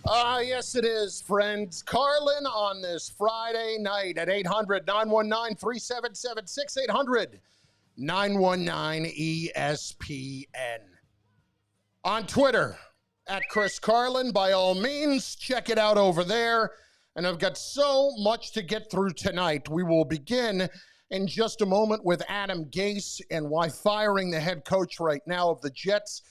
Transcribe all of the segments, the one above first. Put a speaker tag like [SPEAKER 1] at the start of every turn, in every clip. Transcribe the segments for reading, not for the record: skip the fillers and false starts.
[SPEAKER 1] Yes, it is, friends. Carlin on this Friday night at 800-919-3776, 800-919-ESPN. On Twitter, at Chris Carlin, by all means, check it out over there. And I've got so much to get through tonight. We will begin in just a moment with Adam Gase and why firing the head coach right now of the Jets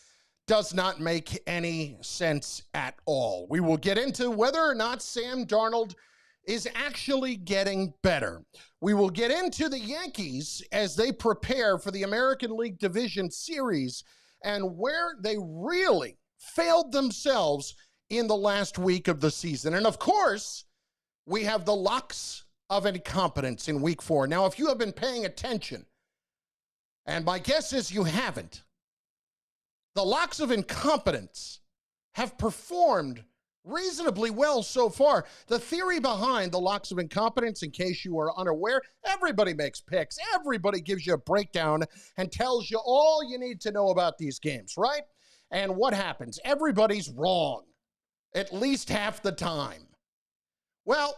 [SPEAKER 1] does not make any sense at all. We will get into whether or not Sam Darnold is actually getting better. We will get into the Yankees as they prepare for the American League Division Series and where they really failed themselves in the last week of the season. And of course, we have the locks of incompetence in week 4. Now, if you have been paying attention, and my guess is you haven't, the locks of incompetence have performed reasonably well so far. The theory behind the locks of incompetence, in case you are unaware, everybody makes picks. Everybody gives you a breakdown and tells you all you need to know about these games, right? And what happens? Everybody's wrong, at least half the time. Well,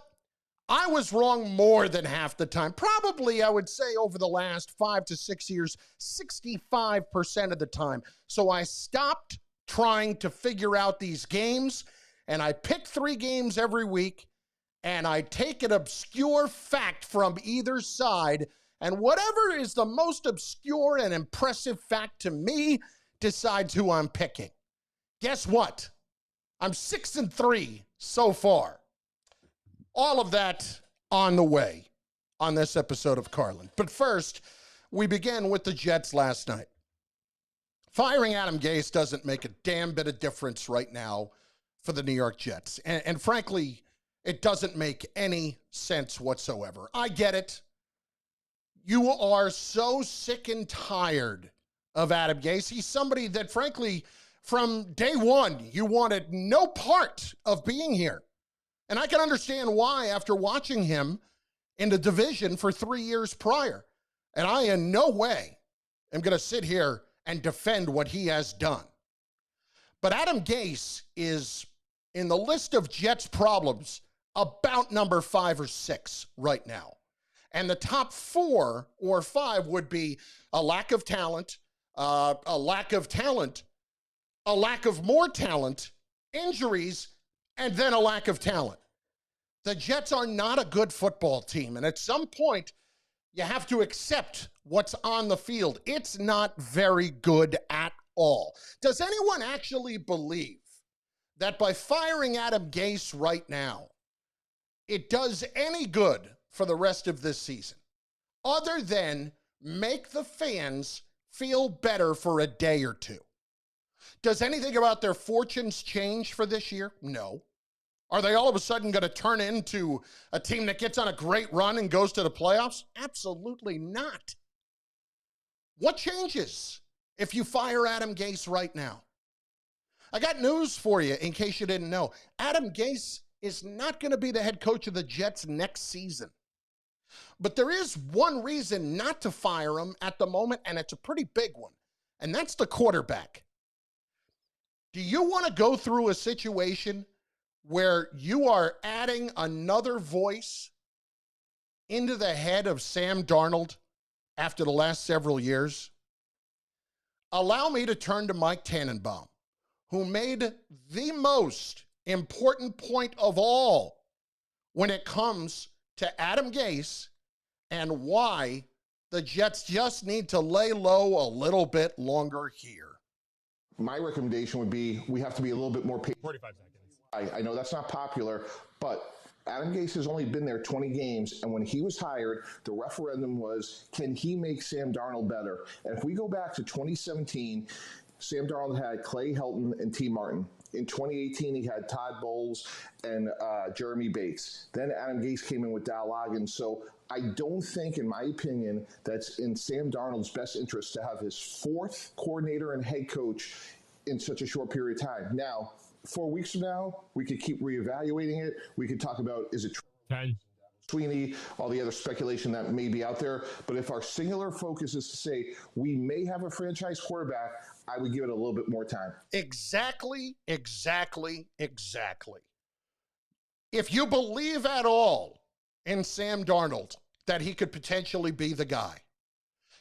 [SPEAKER 1] I was wrong more than half the time. Probably, I would say, over the last 5 to 6 years, 65% of the time. So I stopped trying to figure out these games, and I pick 3 games every week, and I take an obscure fact from either side, and whatever is the most obscure and impressive fact to me decides who I'm picking. Guess what? I'm 6-3 so far. All of that on the way on this episode of Carlin. But first, we begin with the Jets last night. Firing Adam Gase doesn't make a damn bit of difference right now for the New York Jets. And frankly, it doesn't make any sense whatsoever. I get it. You are so sick and tired of Adam Gase. He's somebody that, frankly, from day one, you wanted no part of being here. And I can understand why after watching him in the division for 3 years prior. And I in no way am going to sit here and defend what he has done. But Adam Gase is in the list of Jets problems about number 5 or 6 right now. And the top 4 or 5 would be a lack of talent, a lack of more talent, injuries, and then a lack of talent. The Jets are not a good football team, and at some point, you have to accept what's on the field. It's not very good at all. Does anyone actually believe that by firing Adam Gase right now, it does any good for the rest of this season, other than make the fans feel better for a day or two? Does anything about their fortunes change for this year? No. Are they all of a sudden going to turn into a team that gets on a great run and goes to the playoffs? Absolutely not. What changes if you fire Adam Gase right now? I got news for you in case you didn't know. Adam Gase is not going to be the head coach of the Jets next season. But there is one reason not to fire him at the moment, and it's a pretty big one, and that's the quarterback. Do you want to go through a situation where you are adding another voice into the head of Sam Darnold after the last several years? Allow me to turn to Mike Tannenbaum, who made the most important point of all when it comes to Adam Gase and why the Jets just need to lay low a little bit longer here.
[SPEAKER 2] My recommendation would be we have to be a little bit more patient. 45 seconds. I know that's not popular, but Adam Gase has only been there 20 games, and when he was hired, the referendum was, can he make Sam Darnold better? And if we go back to 2017, Sam Darnold had Clay Helton and T. Martin. In 2018, he had Todd Bowles and Jeremy Bates. Then Adam Gase came in with Dow Loggins. So I don't think, in my opinion, that's in Sam Darnold's best interest to have his 4th coordinator and head coach in such a short period of time. Now, 4 weeks from now, we could keep reevaluating it. We could talk about, is it 10? Sweeney, all the other speculation that may be out there. But if our singular focus is to say we may have a franchise quarterback, I would give it a little bit more time.
[SPEAKER 1] Exactly. If you believe at all in Sam Darnold, that he could potentially be the guy,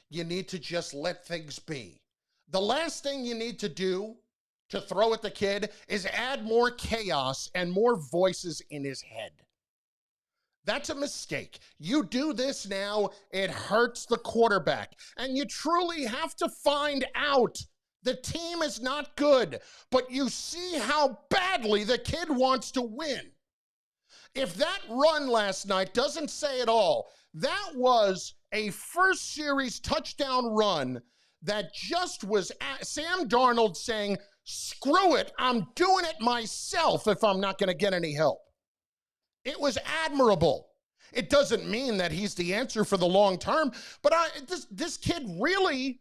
[SPEAKER 1] you need to just let things be. The last thing you need to do to throw at the kid is add more chaos and more voices in his head. That's a mistake. You do this now, it hurts the quarterback. And you truly have to find out the team is not good, but you see how badly the kid wants to win. If that run last night doesn't say it all, that was a first series touchdown run that just was Sam Darnold saying, screw it, I'm doing it myself if I'm not going to get any help. It was admirable. It doesn't mean that he's the answer for the long term, but this kid really,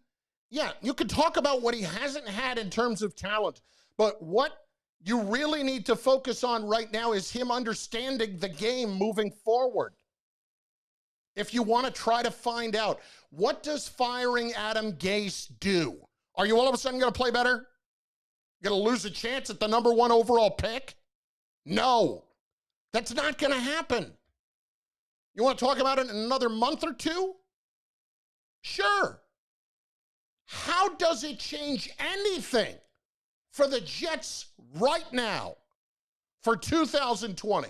[SPEAKER 1] yeah, you could talk about what he hasn't had in terms of talent, but what you really need to focus on right now is him understanding the game moving forward. If you want to try to find out, what does firing Adam Gase do? Are you all of a sudden going to play better? Going to lose a chance at the #1 overall pick? No, that's not going to happen. You want to talk about it in another month or two? Sure. How does it change anything for the Jets right now for 2020?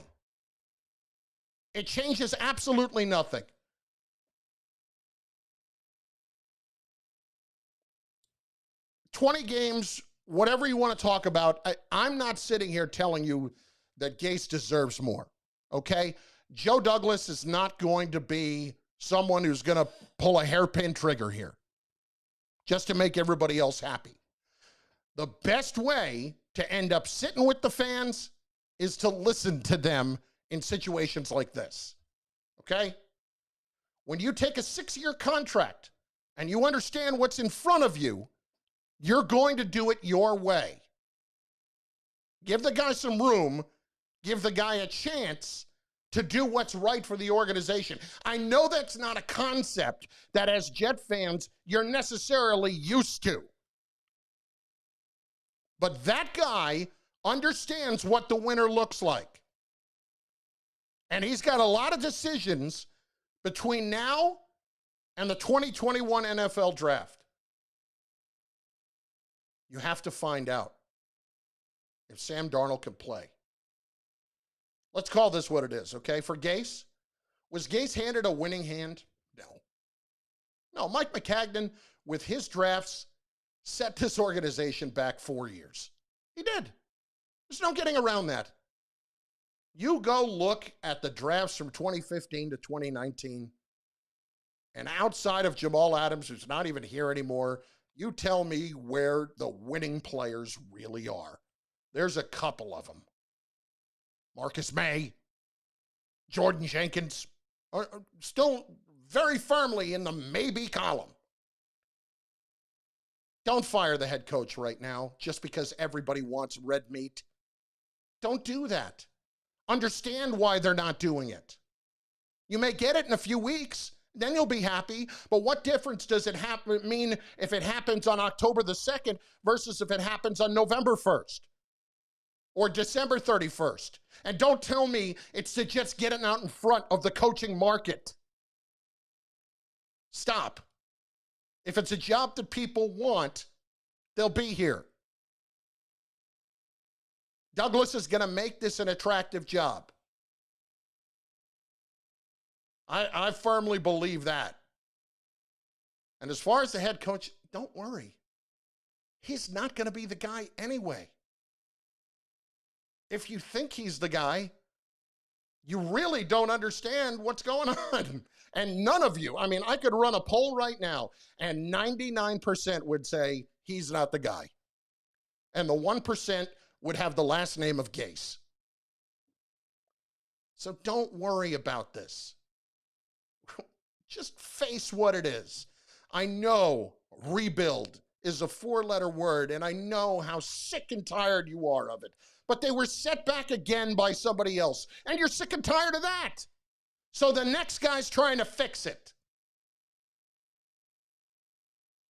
[SPEAKER 1] It changes absolutely nothing. $20 games, whatever you want to talk about, I'm not sitting here telling you that Gase deserves more, okay? Joe Douglas is not going to be someone who's going to pull a hairpin trigger here just to make everybody else happy. The best way to end up sitting with the fans is to listen to them in situations like this, okay? When you take a 6-year contract and you understand what's in front of you, you're going to do it your way. Give the guy some room, give the guy a chance to do what's right for the organization. I know that's not a concept that as Jet fans, you're necessarily used to. But that guy understands what the winner looks like. And he's got a lot of decisions between now and the 2021 NFL draft. You have to find out if Sam Darnold can play. Let's call this what it is, okay? For Gase, was Gase handed a winning hand? No. No, Mike Maccagnan, with his drafts, set this organization back 4 years. He did. There's no getting around that. You go look at the drafts from 2015 to 2019, and outside of Jamal Adams, who's not even here anymore, you tell me where the winning players really are. There's a couple of them. Marcus May, Jordan Jenkins are still very firmly in the maybe column. Don't fire the head coach right now just because everybody wants red meat. Don't do that. Understand why they're not doing it. You may get it in a few weeks, then you'll be happy, but what difference does it mean if it happens on October the 2nd versus if it happens on November 1st? Or December 31st. And don't tell me it's to just get it out in front of the coaching market. Stop. If it's a job that people want, they'll be here. Douglas is going to make this an attractive job. I firmly believe that. And as far as the head coach, don't worry. He's not going to be the guy anyway. If you think he's the guy, you really don't understand what's going on. And none of you, I mean, I could run a poll right now, and 99% would say he's not the guy. And the 1% would have the last name of Gase. So don't worry about this. Just face what it is. I know rebuild is a 4-letter word, and I know how sick and tired you are of it. But they were set back again by somebody else, and you're sick and tired of that. So the next guy's trying to fix it.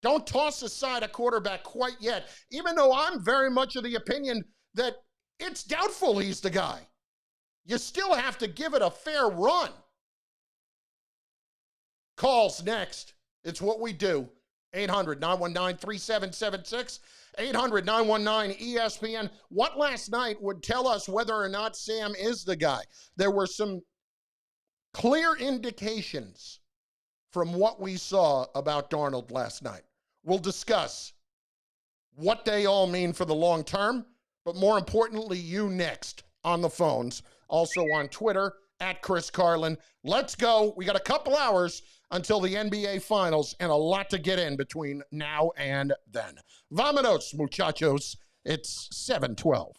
[SPEAKER 1] Don't toss aside a quarterback quite yet, even though I'm very much of the opinion that it's doubtful he's the guy. You still have to give it a fair run. Calls next. It's what we do. 800-919-3776, 800-919-ESPN. What last night would tell us whether or not Sam is the guy? There were some clear indications from what we saw about Darnold last night. We'll discuss what they all mean for the long term, but more importantly, you next on the phones, also on Twitter, at Chris Carlin. Let's go. We got a couple hours until the NBA Finals and a lot to get in between now and then. Vamonos, muchachos. It's 7:12.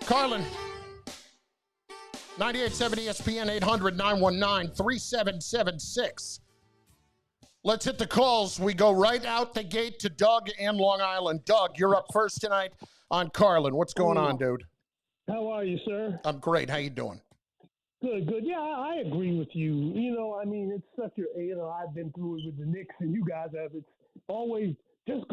[SPEAKER 1] Carlin, 98.7 ESPN, 800-919-3776. Let's hit the calls. We go right out the gate to Doug in Long Island. Doug, you're up first tonight on Carlin. What's going on, dude?
[SPEAKER 3] How are you, sir?
[SPEAKER 1] I'm great. How you doing?
[SPEAKER 3] Good, good. Yeah, I agree with you. You know, I mean, it's such a, I've been through it with the Knicks, and you guys have. It's always just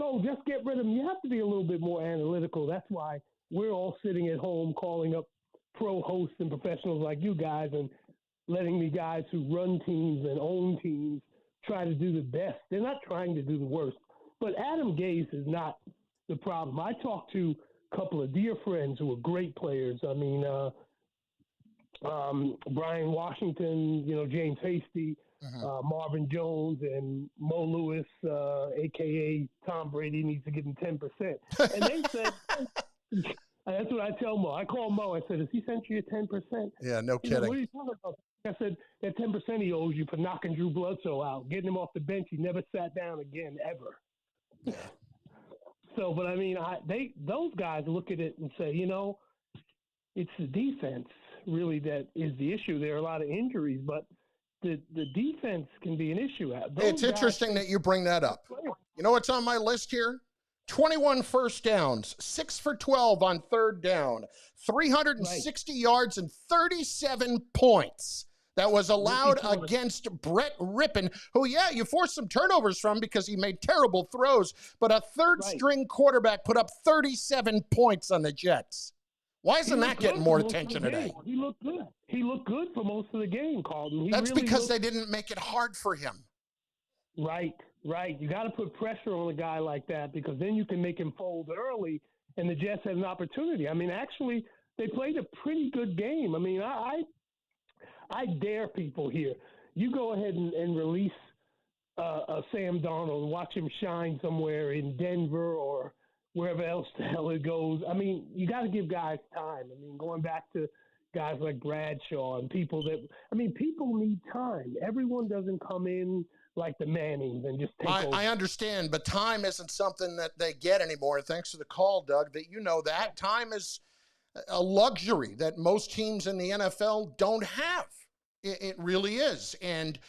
[SPEAKER 3] get rid of them. You have to be a little bit more analytical. That's why we're all sitting at home calling up pro hosts and professionals like you guys and letting the guys who run teams and own teams try to do the best. They're not trying to do the worst. But Adam Gase is not the problem. I talked to a couple of dear friends who are great players. I mean, Brian Washington, James Hasty, Marvin Jones, and Mo Lewis, a.k.a. Tom Brady, needs to give him 10%. And they said, that's what I tell Mo. I call Mo. I said, has he sent you your 10%?
[SPEAKER 1] Yeah, no
[SPEAKER 3] He
[SPEAKER 1] kidding.
[SPEAKER 3] said, what are you talking about? I said, that 10% he owes you for knocking Drew Bledsoe out, getting him off the bench. He never sat down again, ever.
[SPEAKER 1] Yeah.
[SPEAKER 3] So, but I mean, those guys look at it and say, it's the defense really that is the issue. There are a lot of injuries, but the defense can be an issue.
[SPEAKER 1] It's interesting that you bring that up. You know what's on my list here? 21 first downs, 6 for 12 on third down, 360 yards and 37 points. That was allowed against Brett Rippon, who, you forced some turnovers from because he made terrible throws, but a third-string quarterback put up 37 points on the Jets. Why isn't that getting more attention today?
[SPEAKER 3] He looked good. He looked good for most of the game, Carlin.
[SPEAKER 1] That's really because they didn't make it hard for him.
[SPEAKER 3] Right. You got to put pressure on a guy like that because then you can make him fold early, and the Jets have an opportunity. I mean, actually, they played a pretty good game. I mean, I dare people here. You go ahead and release Sam Darnold and watch him shine somewhere in Denver or wherever else the hell it goes. I mean, you got to give guys time. I mean, going back to guys like Bradshaw and people need time. Everyone doesn't come in like the Mannings and just take over.
[SPEAKER 1] I understand, but time isn't something that they get anymore. Thanks for the call, Doug, that you know that. Time is a luxury that most teams in the NFL don't have. It really is. And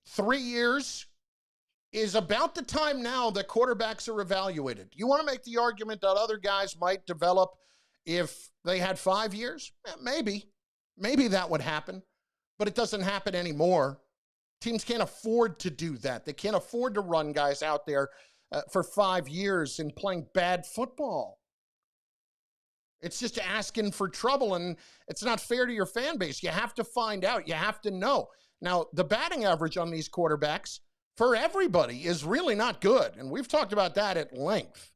[SPEAKER 1] 3 years is about the time now that quarterbacks are evaluated. You want to make the argument that other guys might develop if they had 5 years? Maybe. Maybe that would happen, but it doesn't happen anymore. Teams can't afford to do that. They can't afford to run guys out there for 5 years and playing bad football. It's just asking for trouble, and it's not fair to your fan base. You have to find out. You have to know. Now, the batting average on these quarterbacks for everybody is really not good, and we've talked about that at length.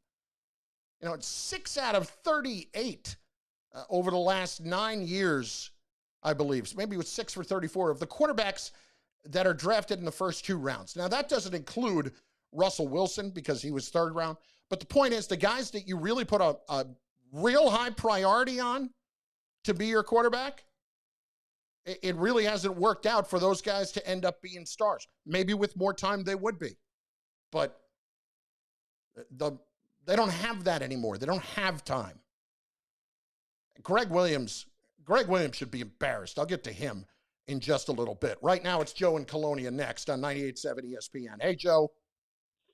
[SPEAKER 1] It's 6 out of 38 over the last 9 years, I believe. So maybe it was 6 for 34 of the quarterbacks that are drafted in the first 2 rounds. Now, that doesn't include Russell Wilson because he was third round. But the point is, the guys that you really put a real high priority on to be your quarterback, it really hasn't worked out for those guys to end up being stars. Maybe with more time they would be. But they don't have that anymore. They don't have time. Greg Williams should be embarrassed. I'll get to him in just a little bit. Right now, it's Joe in Colonia next on 98.7 ESPN. Hey, Joe.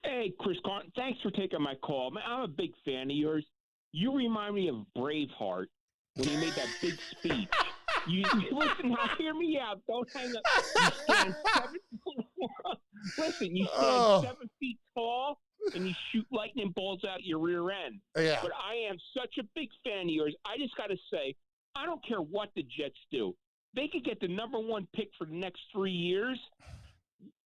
[SPEAKER 4] Hey, Chris Carlin. Thanks for taking my call. Man, I'm a big fan of yours. You remind me of Braveheart when he made that big speech. You listen, now hear me out. Don't hang up. You stand 7 feet tall and you shoot lightning bolts out your rear end.
[SPEAKER 1] Yeah.
[SPEAKER 4] But I am such a big fan of yours. I just got to say, I don't care what the Jets do. They could get the number 1 pick for the next 3 years,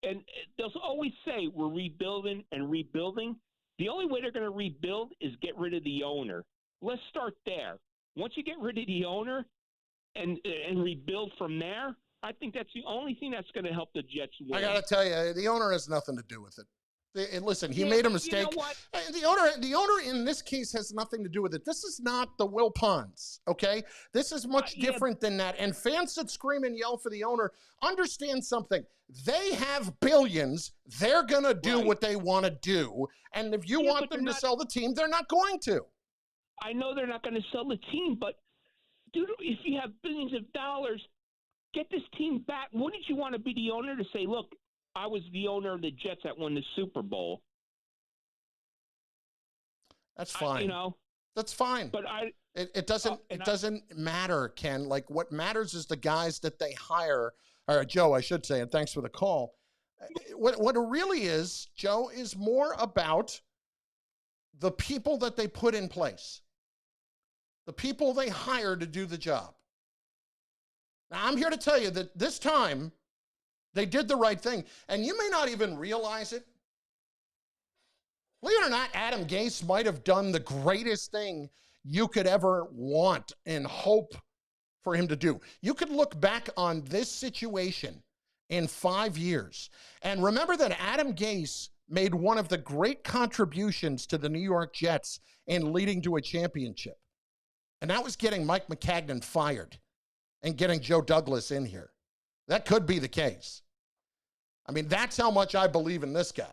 [SPEAKER 4] and they'll always say we're rebuilding and rebuilding. The only way they're going to rebuild is get rid of the owner. Let's start there. Once you get rid of the owner and rebuild from there, I think that's the only thing that's going to help the Jets win.
[SPEAKER 1] I got to tell you, the owner has nothing to do with it. And listen, he made a mistake.
[SPEAKER 4] You know what?
[SPEAKER 1] The owner in this case has nothing to do with it. This is not the Will Ponds, okay? This is much different than that. And fans that scream and yell for the owner, understand something. They have billions. They're going to do what they want to do. And if you want them to sell the team, they're not going to.
[SPEAKER 4] I know they're not going to sell the team, but dude, if you have billions of dollars, get this team back. Wouldn't you want to be the owner to say, look, I was the owner of the Jets that won the Super Bowl?
[SPEAKER 1] That's fine. That's fine.
[SPEAKER 4] But
[SPEAKER 1] it doesn't matter, Ken. Like, what matters is the guys that they hire, or Joe, I should say, and thanks for the call. What it really is, Joe, is more about the people that they put in place, the people they hire to do the job. Now, I'm here to tell you that this time they did the right thing, and you may not even realize it. Believe it or not, Adam Gase might have done the greatest thing you could ever want and hope for him to do. You could look back on this situation in 5 years and remember that Adam Gase made one of the great contributions to the New York Jets in leading to a championship. And that was getting Mike McCagnon fired and getting Joe Douglas in here. That could be the case. I mean, that's how much I believe in this guy.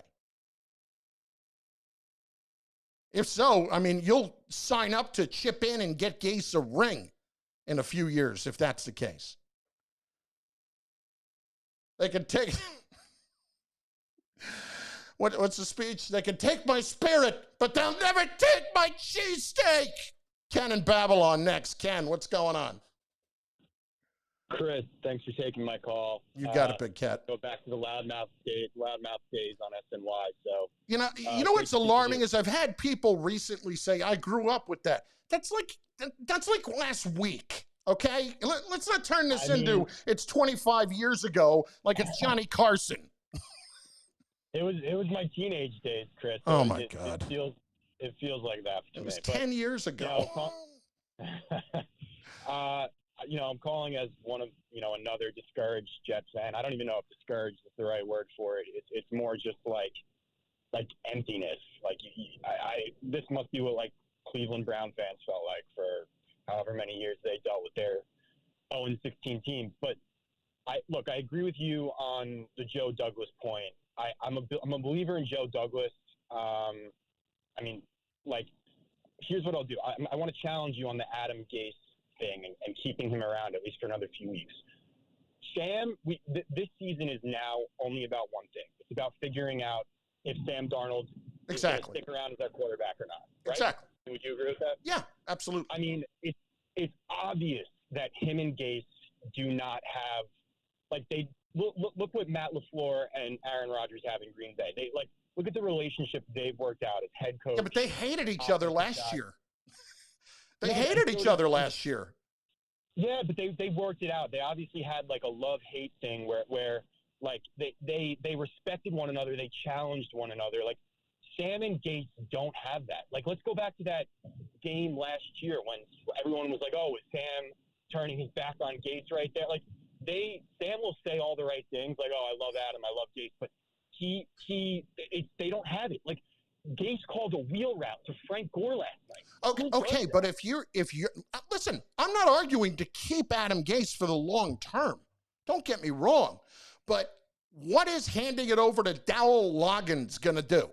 [SPEAKER 1] If so, I mean, you'll sign up to chip in and get Gase a ring in a few years if that's the case. They could take... What's the speech? They can take my spirit, but they'll never take my cheesesteak. Ken in Babylon next. Ken, what's going on?
[SPEAKER 5] Chris, thanks for taking my call.
[SPEAKER 1] You got it, big cat.
[SPEAKER 5] Go back to the loudmouth days on SNY. So
[SPEAKER 1] you know what's alarming is I've had people recently say I grew up with that. That's like last week. Okay, let's not turn this into it's 25 years ago like it's Johnny Carson.
[SPEAKER 5] It was my teenage days, Chris.
[SPEAKER 1] Oh my God!
[SPEAKER 5] It feels like that to me.
[SPEAKER 1] It was 10 years ago.
[SPEAKER 5] I'm calling as one of, another discouraged Jets fan. I don't even know if discouraged is the right word for it. It's more just like emptiness. Like this must be what like Cleveland Brown fans felt like for however many years they dealt with their 0-16 team. But I agree with you on the Joe Douglas point. I'm a believer in Joe Douglas. Here's what I'll do. I want to challenge you on the Adam Gase thing and keeping him around at least for another few weeks. Sam, this season is now only about one thing. It's about figuring out if Sam Darnold is going to stick around as our quarterback or not. Right? Exactly. Would you agree with that?
[SPEAKER 1] Yeah, absolutely.
[SPEAKER 5] I mean, it's obvious that him and Gase do not have look what Matt LaFleur and Aaron Rodgers have in Green Bay. They look at the relationship they've worked out as head coach.
[SPEAKER 1] Yeah, but they hated each other last year. They hated each other last year.
[SPEAKER 5] Yeah, but they worked it out. They obviously had like a love-hate thing where they respected one another. They challenged one another. Like Sam and Gase don't have that. Like let's go back to that game last year when everyone was like, "Oh, is Sam turning his back on Gase right there?" Like Sam will say all the right things, like, "Oh, I love Adam, I love Gase," but they don't have it. Like Gase called a wheel route to Frank Gore last night.
[SPEAKER 1] Okay, but if you're listen, I'm not arguing to keep Adam Gase for the long term. Don't get me wrong, but what is handing it over to Dowell Loggins going to do?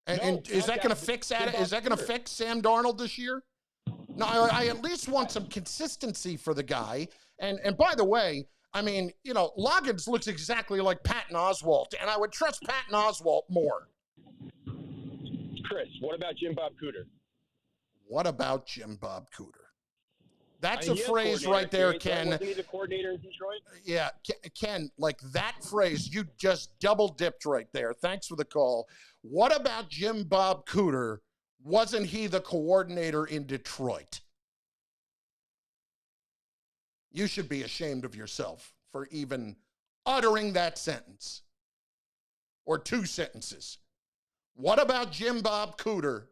[SPEAKER 1] And is that going to fix Adam? Is that going to fix Sam Darnold this year? No, I at least want some consistency for the guy. And by the way, I mean, Loggins looks exactly like Patton Oswalt, and I would trust Patton Oswalt more.
[SPEAKER 5] Chris, what about Jim Bob Cooter?
[SPEAKER 1] What about Jim Bob Cooter? That's a phrase right there, Ken.
[SPEAKER 5] Wasn't he the coordinator in Detroit?
[SPEAKER 1] Yeah, Ken, like that phrase, you just double dipped right there. Thanks for the call. What about Jim Bob Cooter? Wasn't he the coordinator in Detroit? You should be ashamed of yourself for even uttering that sentence or two sentences. What about Jim Bob Cooter?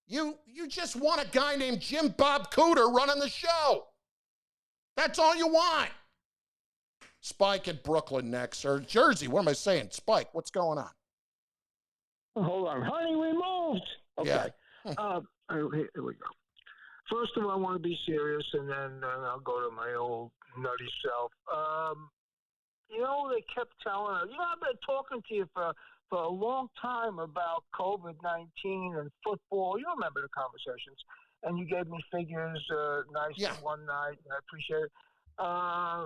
[SPEAKER 1] You just want a guy named Jim Bob Cooter running the show. That's all you want. Spike at Brooklyn next, or Jersey. What am I saying? Spike, what's going on?
[SPEAKER 6] Hold on. Honey removed. Okay.
[SPEAKER 1] Yeah.
[SPEAKER 6] Here we go. First of all, I want to be serious, and then I'll go to my old nutty self. They kept telling us, I've been talking to you for a long time about COVID-19 and football. You remember the conversations. and you gave me figures nice
[SPEAKER 1] Yeah.
[SPEAKER 6] one night, and I appreciate it. I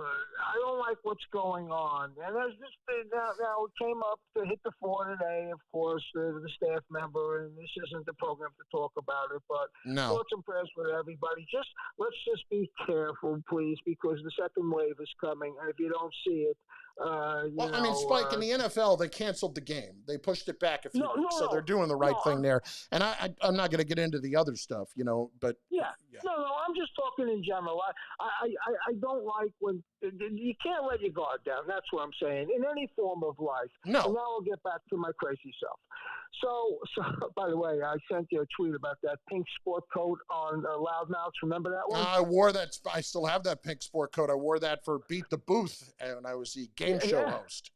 [SPEAKER 6] don't like what's going on. And there's this thing now it came up to hit the floor today, of course, the staff member, and this isn't the program to talk about it, but
[SPEAKER 1] No.
[SPEAKER 6] thoughts and prayers with everybody. Let's just be careful, please, because the second wave is coming, and if you don't see it,
[SPEAKER 1] Well, I mean, Spike, in the NFL, they canceled the game. They pushed it back a few weeks, so they're doing the right thing there. And I'm not going to get into the other stuff, but
[SPEAKER 6] yeah. No, I'm just talking in general. I don't like when you can't let your guard down. That's what I'm saying. In any form of life.
[SPEAKER 1] No.
[SPEAKER 6] And now I'll get back to my crazy self. So by the way, I sent you a tweet about that pink sport coat on Loudmouths. Remember that one?
[SPEAKER 1] I wore that. I still have that pink sport coat. I wore that for Beat the Booth when I was the game show host.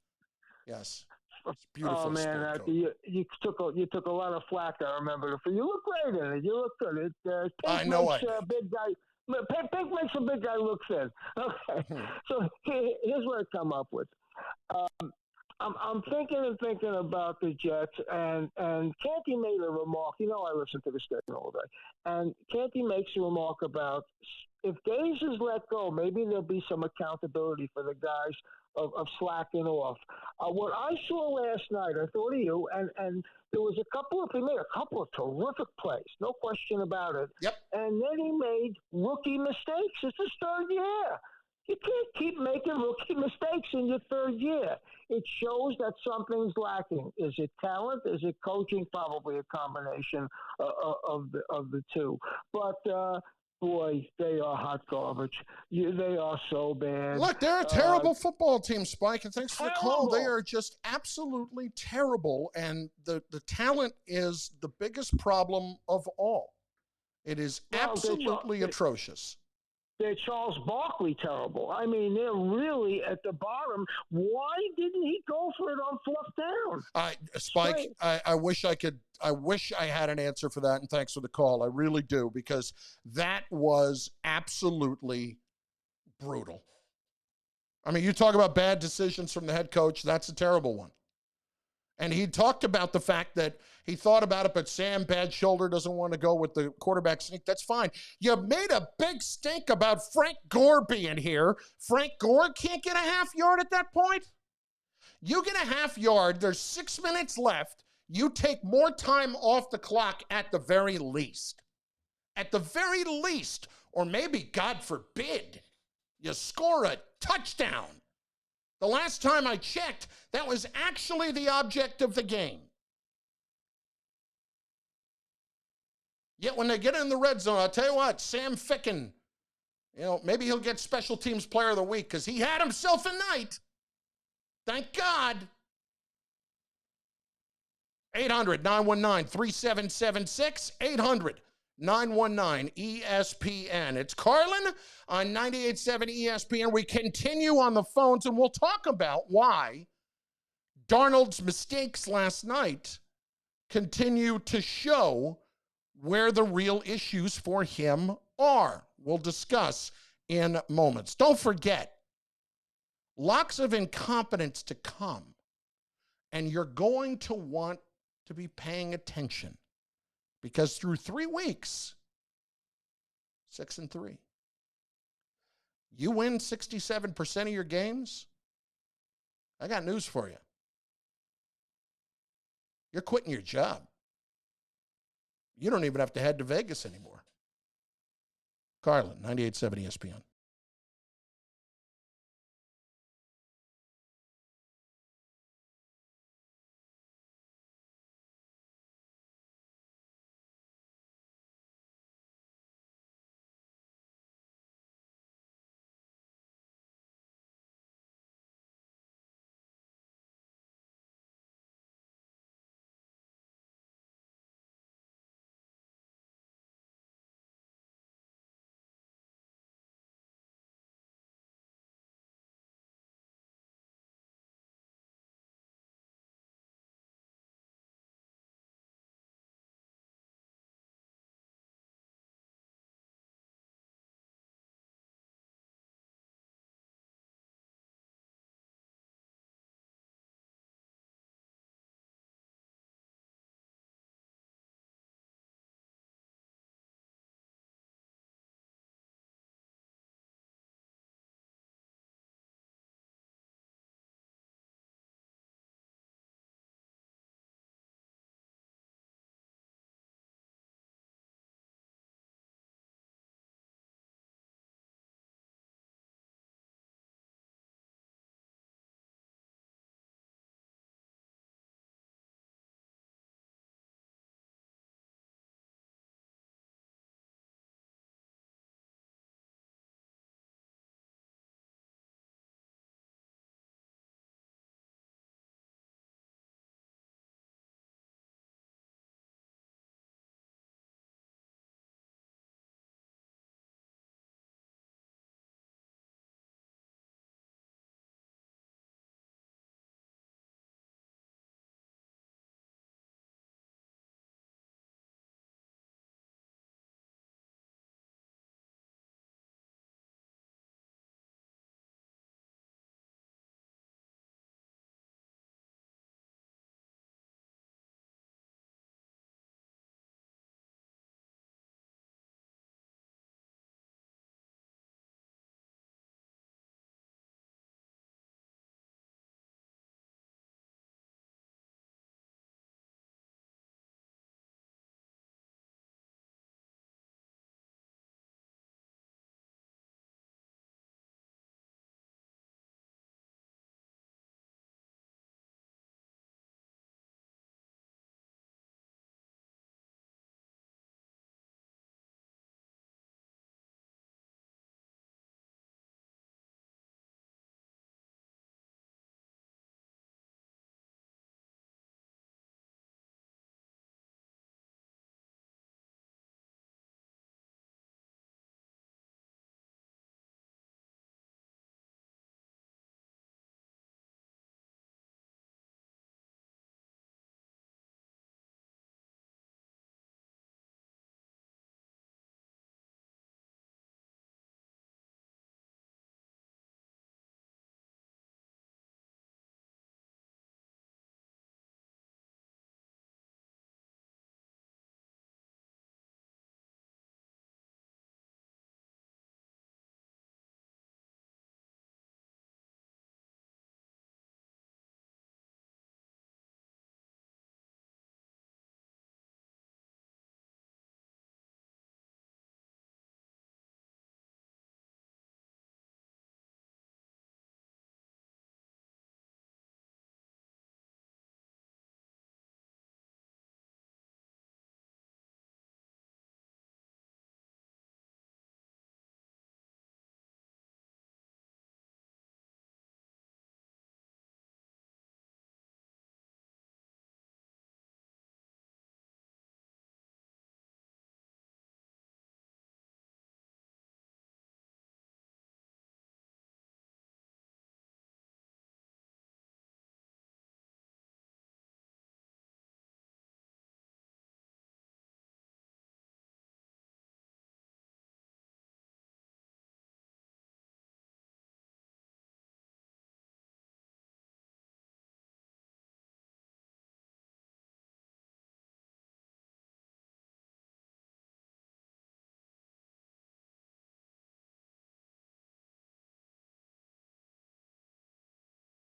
[SPEAKER 1] Yes. It's beautiful.
[SPEAKER 6] Oh man,
[SPEAKER 1] sport coat.
[SPEAKER 6] you took a lot of flack. I remember. You look great in it. You look good. Pink
[SPEAKER 1] I know
[SPEAKER 6] makes
[SPEAKER 1] I
[SPEAKER 6] a big guy. Pink makes a big guy look thin. Okay, so here's what I come up with. I'm thinking about the Jets, and Canty made a remark. You know, I listen to the station all day, and Canty makes a remark about if Gaze is let go, maybe there'll be some accountability for the guys of slacking off. What I saw last night, I thought of you, and there was he made a couple of terrific plays, no question about it.
[SPEAKER 1] Yep.
[SPEAKER 6] And then he made rookie mistakes. It's his third year. You can't keep making rookie mistakes in your third year. It shows that something's lacking. Is it talent? Is it coaching? Probably a combination of the two. But boy, they are hot garbage. They are so bad.
[SPEAKER 1] Look, they're a terrible football team, Spike, and thanks for the call. They are just absolutely terrible, and the talent is the biggest problem of all. It is absolutely atrocious.
[SPEAKER 6] They're Charles Barkley terrible. I mean, they're really at the bottom. Why didn't he go for it on fourth down?
[SPEAKER 1] Spike, I wish I had an answer for that, and thanks for the call. I really do, because that was absolutely brutal. I mean, you talk about bad decisions from the head coach, that's a terrible one. And he talked about the fact that he thought about it, but Sam Bad Shoulder doesn't want to go with the quarterback sneak. That's fine. You made a big stink about Frank Gore being here. Frank Gore can't get a half yard at that point. You get a half yard. There's 6 minutes left. You take more time off the clock at the very least. At the very least. Or maybe, God forbid, you score a touchdown. The last time I checked, that was actually the object of the game. Yet when they get in the red zone, I'll tell you what, Sam Ficken, maybe he'll get special teams player of the week because he had himself a night. Thank God. 800-919-3776, 800-919-ESPN. It's Carlin on 98.7 ESPN. We continue on the phones, and we'll talk about why Darnold's mistakes last night continue to show where the real issues for him are. We'll discuss in moments. Don't forget, lots of incompetence to come, and you're going to want to be paying attention because through 3 weeks, 6-3, you win 67% of your games. I got news for you. You're quitting your job. You don't even have to head to Vegas anymore. Carlin, 98.7 ESPN.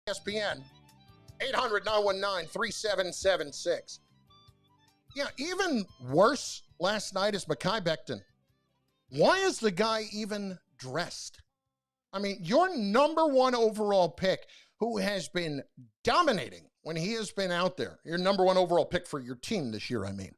[SPEAKER 1] ESPN, 800-919-3776. Yeah, even worse last night is Mekhi Becton. Why is the guy even dressed? I mean, your number one overall pick, who has been dominating when he has been out there, your number one overall pick for your team this year, I mean.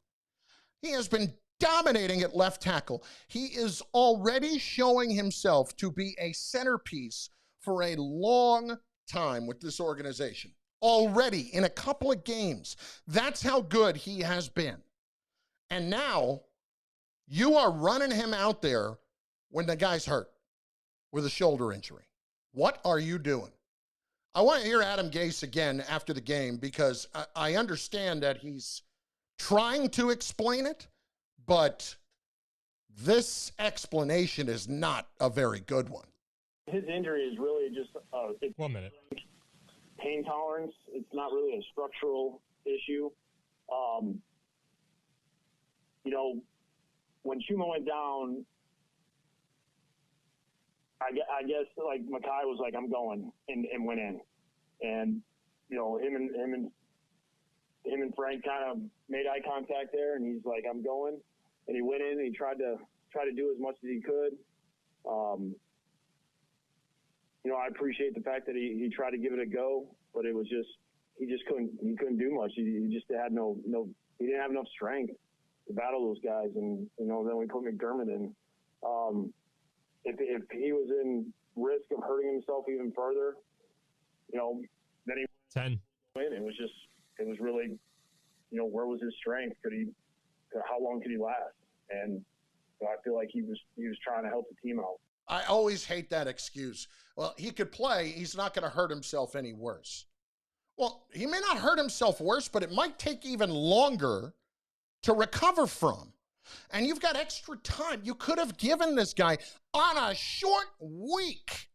[SPEAKER 1] He has been dominating at left tackle. He is already showing himself to be a centerpiece for a long time with this organization. Already in a couple of games. That's how good he has been. And now you are running him out there when the guy's hurt with a shoulder injury. What are you doing? I want to hear Adam Gase again after the game because I understand that he's trying to explain it, but this explanation is not a very good one.
[SPEAKER 7] His injury is really just
[SPEAKER 8] 1 minute.
[SPEAKER 7] Pain tolerance. It's not really a structural issue. When Chuma went down, I guess like Mekhi was like, I'm going, and went in. And, him and Frank kind of made eye contact there, and he's like, I'm going. And he went in and he tried to do as much as he could. I appreciate the fact that he tried to give it a go, but it was just, he couldn't do much. He just had he didn't have enough strength to battle those guys. And, then we put McDermott in. If he was in risk of hurting himself even further, then he
[SPEAKER 8] 10.
[SPEAKER 7] win. It was really, where was his strength? How long could he last? And I feel like he was trying to help the team out.
[SPEAKER 1] I always hate that excuse. Well, he could play. He's not going to hurt himself any worse. Well, he may not hurt himself worse, but it might take even longer to recover from. And you've got extra time. You could have given this guy on a short week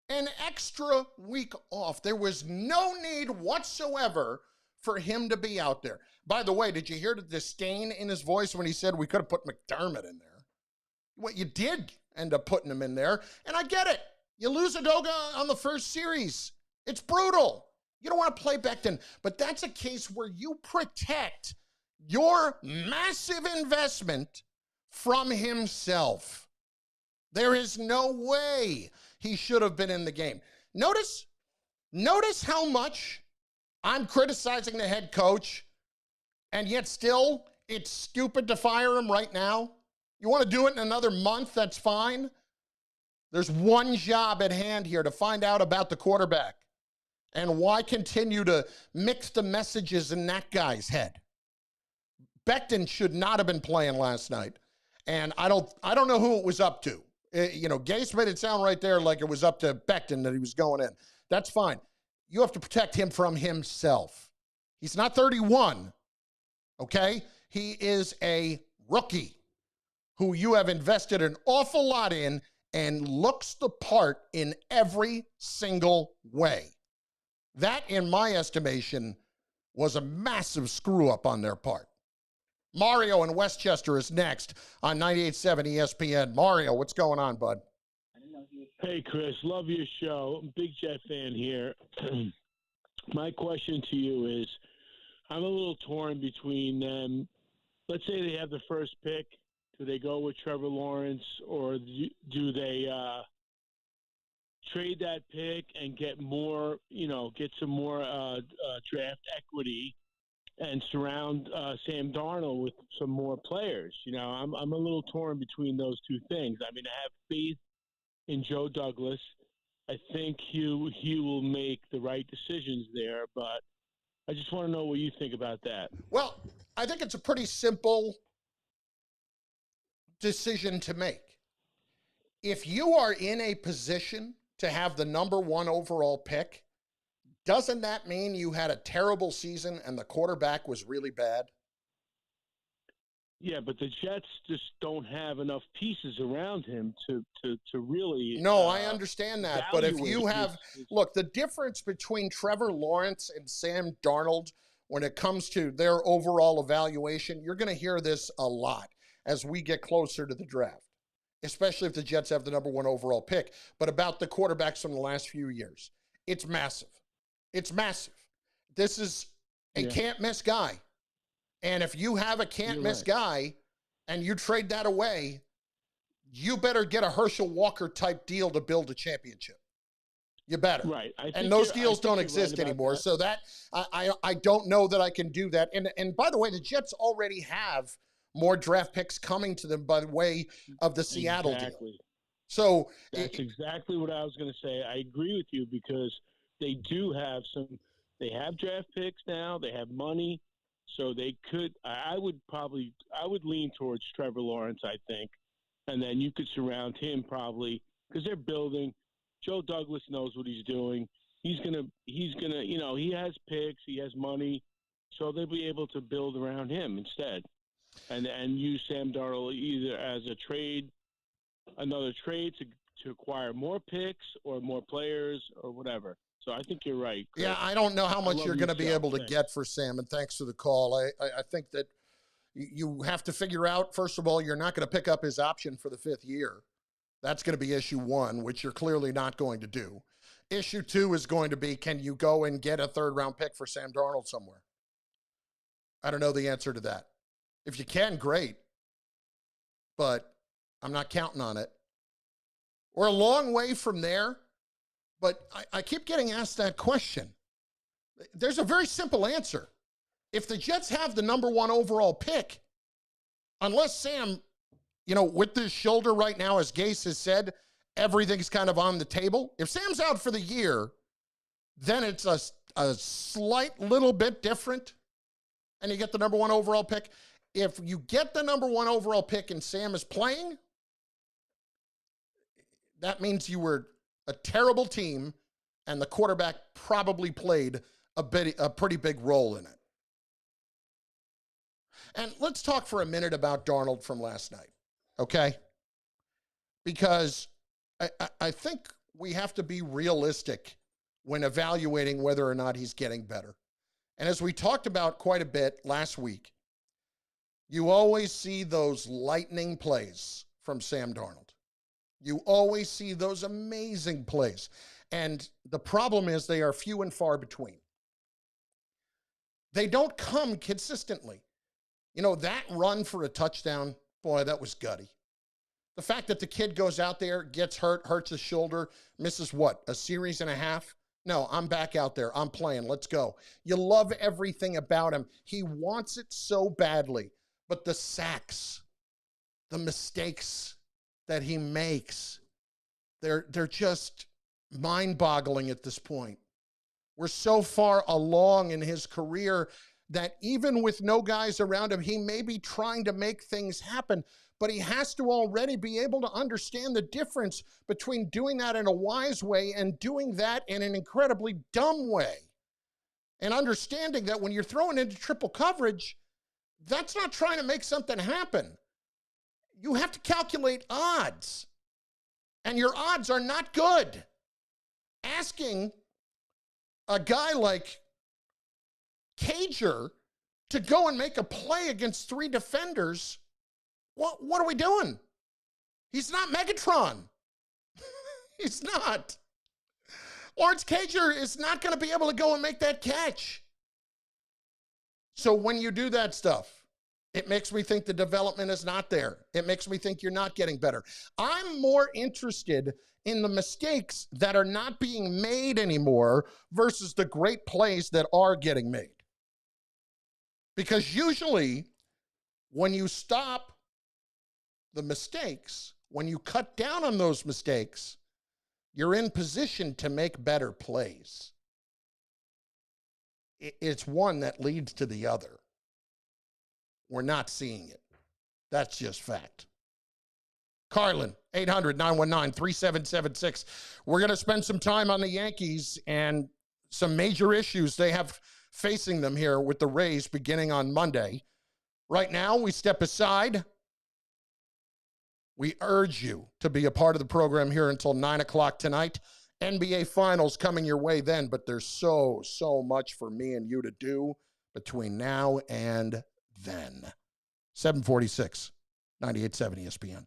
[SPEAKER 1] an extra week off. There was no need whatsoever for him to be out there. By the way, did you hear the disdain in his voice when he said we could have put McDermott in there? Well, you did end up putting him in there, and I get it. You lose Udoka on the first series. It's brutal. You don't want to play Becton, but that's a case where you protect your massive investment from himself. There is no way he should have been in the game. Notice how much I'm criticizing the head coach, and yet still it's stupid to fire him right now. You want to do it in another month, that's fine. There's one job at hand here, to find out about the quarterback. And why continue to mix the messages in that guy's head? Becton should not have been playing last night. And I don't know who it was up to. Gase made it sound right there like it was up to Becton that he was going in. That's fine. You have to protect him from himself. He's not 31, okay? He is a rookie who you have invested an awful lot in and looks the part in every single way. That, in my estimation, was a massive screw-up on their part. Mario in Westchester is next on 98.7 ESPN. Mario, what's going on, bud?
[SPEAKER 9] Hey, Chris. Love your show. Big Jet fan here. My question to you is, I'm a little torn between them. Let's say they have the first pick. Do they go with Trevor Lawrence, or do they trade that pick and get more, get some more draft equity and surround Sam Darnold with some more players? I'm a little torn between those two things. I mean, I have faith in Joe Douglas. I think he will make the right decisions there, but I just want to know what you think about that.
[SPEAKER 1] Well, I think it's a pretty simple decision to make. If you are in a position to have the number one overall pick, doesn't that mean you had a terrible season and the quarterback was really bad?
[SPEAKER 9] Yeah, but the Jets just don't have enough pieces around him to really.
[SPEAKER 1] No, I understand that. But if you have, look, the difference between Trevor Lawrence and Sam Darnold when it comes to their overall evaluation, you're going to hear this a lot as we get closer to the draft, especially if the Jets have the number one overall pick, but about the quarterbacks from the last few years. It's massive. It's massive. This is a
[SPEAKER 9] Yeah.
[SPEAKER 1] can't-miss guy. And if you have a can't-miss guy and you trade that away, you better get a Herschel Walker-type deal to build a championship. You better.
[SPEAKER 9] Right.
[SPEAKER 1] And those deals don't exist anymore.
[SPEAKER 9] That.
[SPEAKER 1] So that I don't know that I can do that. And by the way, the Jets already have more draft picks coming to them by the way of the Seattle deal. So
[SPEAKER 9] that's exactly what I was going to say. I agree with you because they do have they have draft picks now. They have money. So they could, I would lean towards Trevor Lawrence, I think. And then you could surround him probably because they're building. Joe Douglas knows what he's doing. He's gonna, you know, he has picks, he has money, so they'll be able to build around him instead, and use Sam Darnold either as another trade to acquire more picks or more players or whatever. So I think you're right, Chris.
[SPEAKER 1] Yeah, I don't know how much you're going to be able to get for Sam, and thanks for the call. I think that you have to figure out, first of all, you're not going to pick up his option for the 5th year. That's going to be issue 1, which you're clearly not going to do. Issue 2 is going to be, can you go and get a 3rd-round pick for Sam Darnold somewhere? I don't know the answer to that. If you can, great. But I'm not counting on it. We're a long way from there, but I keep getting asked that question. There's a very simple answer. If the Jets have the number 1 overall pick, unless Sam, you know, with this shoulder right now, as Gase has said, everything's kind of on the table. If Sam's out for the year, then it's a slight little bit different, and you get the number 1 overall pick. If you get the number 1 overall pick and Sam is playing, that means you were a terrible team, and the quarterback probably played a pretty big role in it. And let's talk for a minute about Darnold from last night, okay? Because I think we have to be realistic when evaluating whether or not he's getting better. And as we talked about quite a bit last week, you always see those lightning plays from Sam Darnold. You always see those amazing plays. And the problem is they are few and far between. They don't come consistently. You know, that run for a touchdown, boy, that was gutty. The fact that the kid goes out there, gets hurt, hurts his shoulder, misses what, a series and a half? No, I'm back out there. I'm playing. Let's go. You love everything about him. He wants it so badly. But the sacks, the mistakes that he makes, they're just mind-boggling at this point. We're so far along in his career that even with no guys around him, he may be trying to make things happen, but he has to already be able to understand the difference between doing that in a wise way and doing that in an incredibly dumb way. And understanding that when you're throwing into triple coverage, that's not trying to make something happen. You have to calculate odds, and your odds are not good. Asking a guy like Cager to go and make a play against 3 defenders, what are we doing? He's not Megatron. He's not. Lawrence Cager is not going to be able to go and make that catch. So when you do that stuff, it makes me think the development is not there. It makes me think you're not getting better. I'm more interested in the mistakes that are not being made anymore versus the great plays that are getting made. Because usually when you stop the mistakes, when you cut down on those mistakes, you're in position to make better plays. It's one that leads to the other. We're not seeing it. That's just fact. Carlin, 800-919-3776. We're going to spend some time on the Yankees and some major issues they have facing them here with the Rays beginning on Monday. Right now, we step aside. We urge you to be a part of the program here until 9 o'clock tonight. NBA Finals coming your way then, but there's so much for me and you to do between now and then. 746, 98.7 ESPN.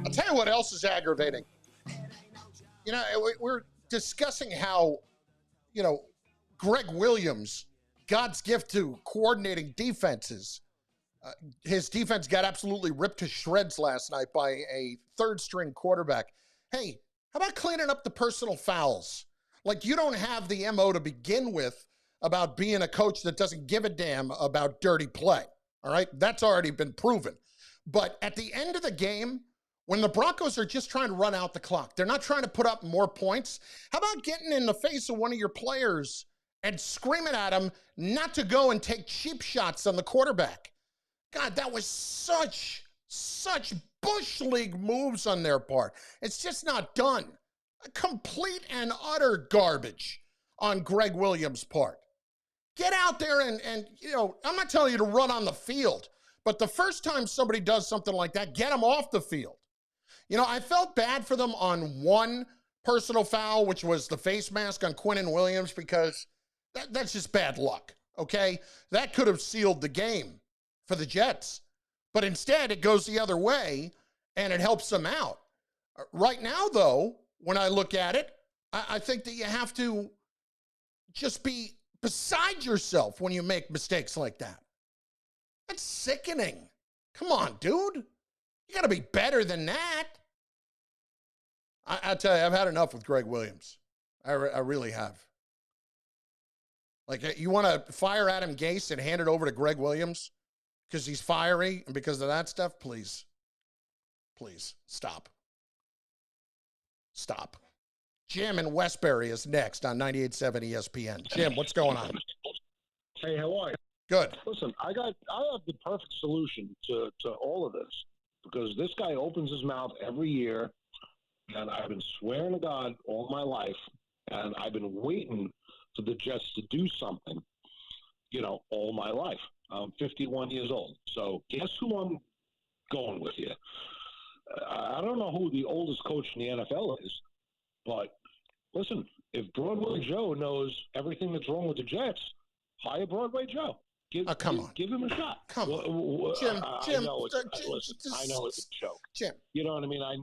[SPEAKER 1] I'll tell you what else is aggravating. You know, we're discussing how, you know, Greg Williams, God's gift to coordinating defenses. His defense got absolutely ripped to shreds last night by a third-string quarterback. Hey, how about cleaning up the personal fouls? Like, you don't have the MO to begin with about being a coach that doesn't give a damn about dirty play, all right? That's already been proven. But at the end of the game, when the Broncos are just trying to run out the clock, they're not trying to put up more points. How about getting in the face of one of your players and screaming at him not to go and take cheap shots on the quarterback? God, that was such Bush League moves on their part. It's just not done. Complete and utter garbage on Greg Williams' part. Get out there and, you know, I'm not telling you to run on the field, but the first time somebody does something like that, get them off the field. You know, I felt bad for them on one personal foul, which was the face mask on Quinnen Williams, because that's just bad luck, okay? That could have sealed the game for the Jets. But instead, it goes the other way, and it helps them out. Right now, though, when I look at it, I think that you have to just be beside yourself when you make mistakes like that. That's sickening. Come on, dude. You got to be better than that. I tell you, I've had enough with Greg Williams. I really have. Like, you want to fire Adam Gase and hand it over to Greg Williams because he's fiery and because of that stuff? Please. Please, stop. Stop. Jim in Westbury is next on 98.7 ESPN. Jim, what's going on?
[SPEAKER 8] Hey, how are you?
[SPEAKER 1] Good.
[SPEAKER 8] Listen, I have the perfect solution to all of this, because this guy opens his mouth every year, and I've been swearing to God all my life, and I've been waiting for the Jets to do something, you know, all my life. I'm 51 years old. So guess who I'm going with here? I don't know who the oldest coach in the NFL is, but listen, if Broadway Joe knows everything that's wrong with the Jets, hire Broadway Joe. Give him a shot.
[SPEAKER 1] Come on, Jim.
[SPEAKER 8] I know it's a joke.
[SPEAKER 1] Jim,
[SPEAKER 8] you know what I mean? I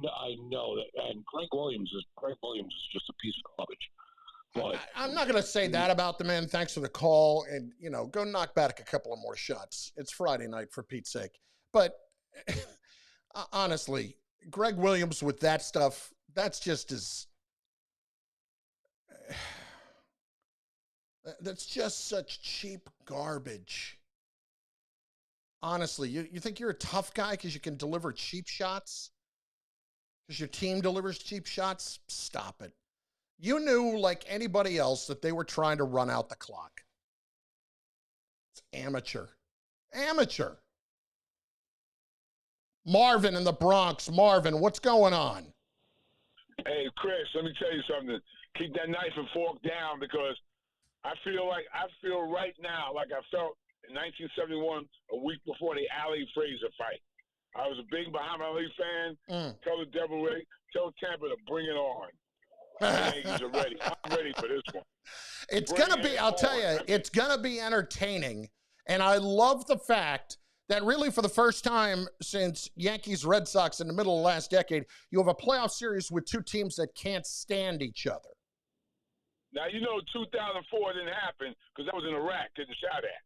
[SPEAKER 8] know that, and Greg Williams is just a piece of garbage. But
[SPEAKER 1] I'm not going to say that about the man. Thanks for the call, and you know, go knock back a couple of more shots. It's Friday night, for Pete's sake. But honestly, Greg Williams with that stuff, that's just as that's just such cheap garbage. Honestly, you think you're a tough guy because you can deliver cheap shots? Because your team delivers cheap shots? Stop it. You knew, like anybody else, that they were trying to run out the clock. It's amateur. Amateur. Marvin in the Bronx. Marvin, what's going on?
[SPEAKER 10] Hey, Chris, let me tell you something. Keep that knife and fork down, because I feel right now like I felt in 1971, a week before the Ali Frazier fight. I was a big Muhammad Ali fan. Tell the Devil Ray, tell Tampa to bring it on. The Yankees are ready. I'm ready for this one.
[SPEAKER 1] It's going to be, I'll tell you, it's going to be entertaining. And I love the fact that really for the first time since Yankees-Red Sox in the middle of last decade, you have a playoff series with two teams that can't stand each other.
[SPEAKER 10] Now, you know 2004 didn't happen because I was in Iraq getting shot at.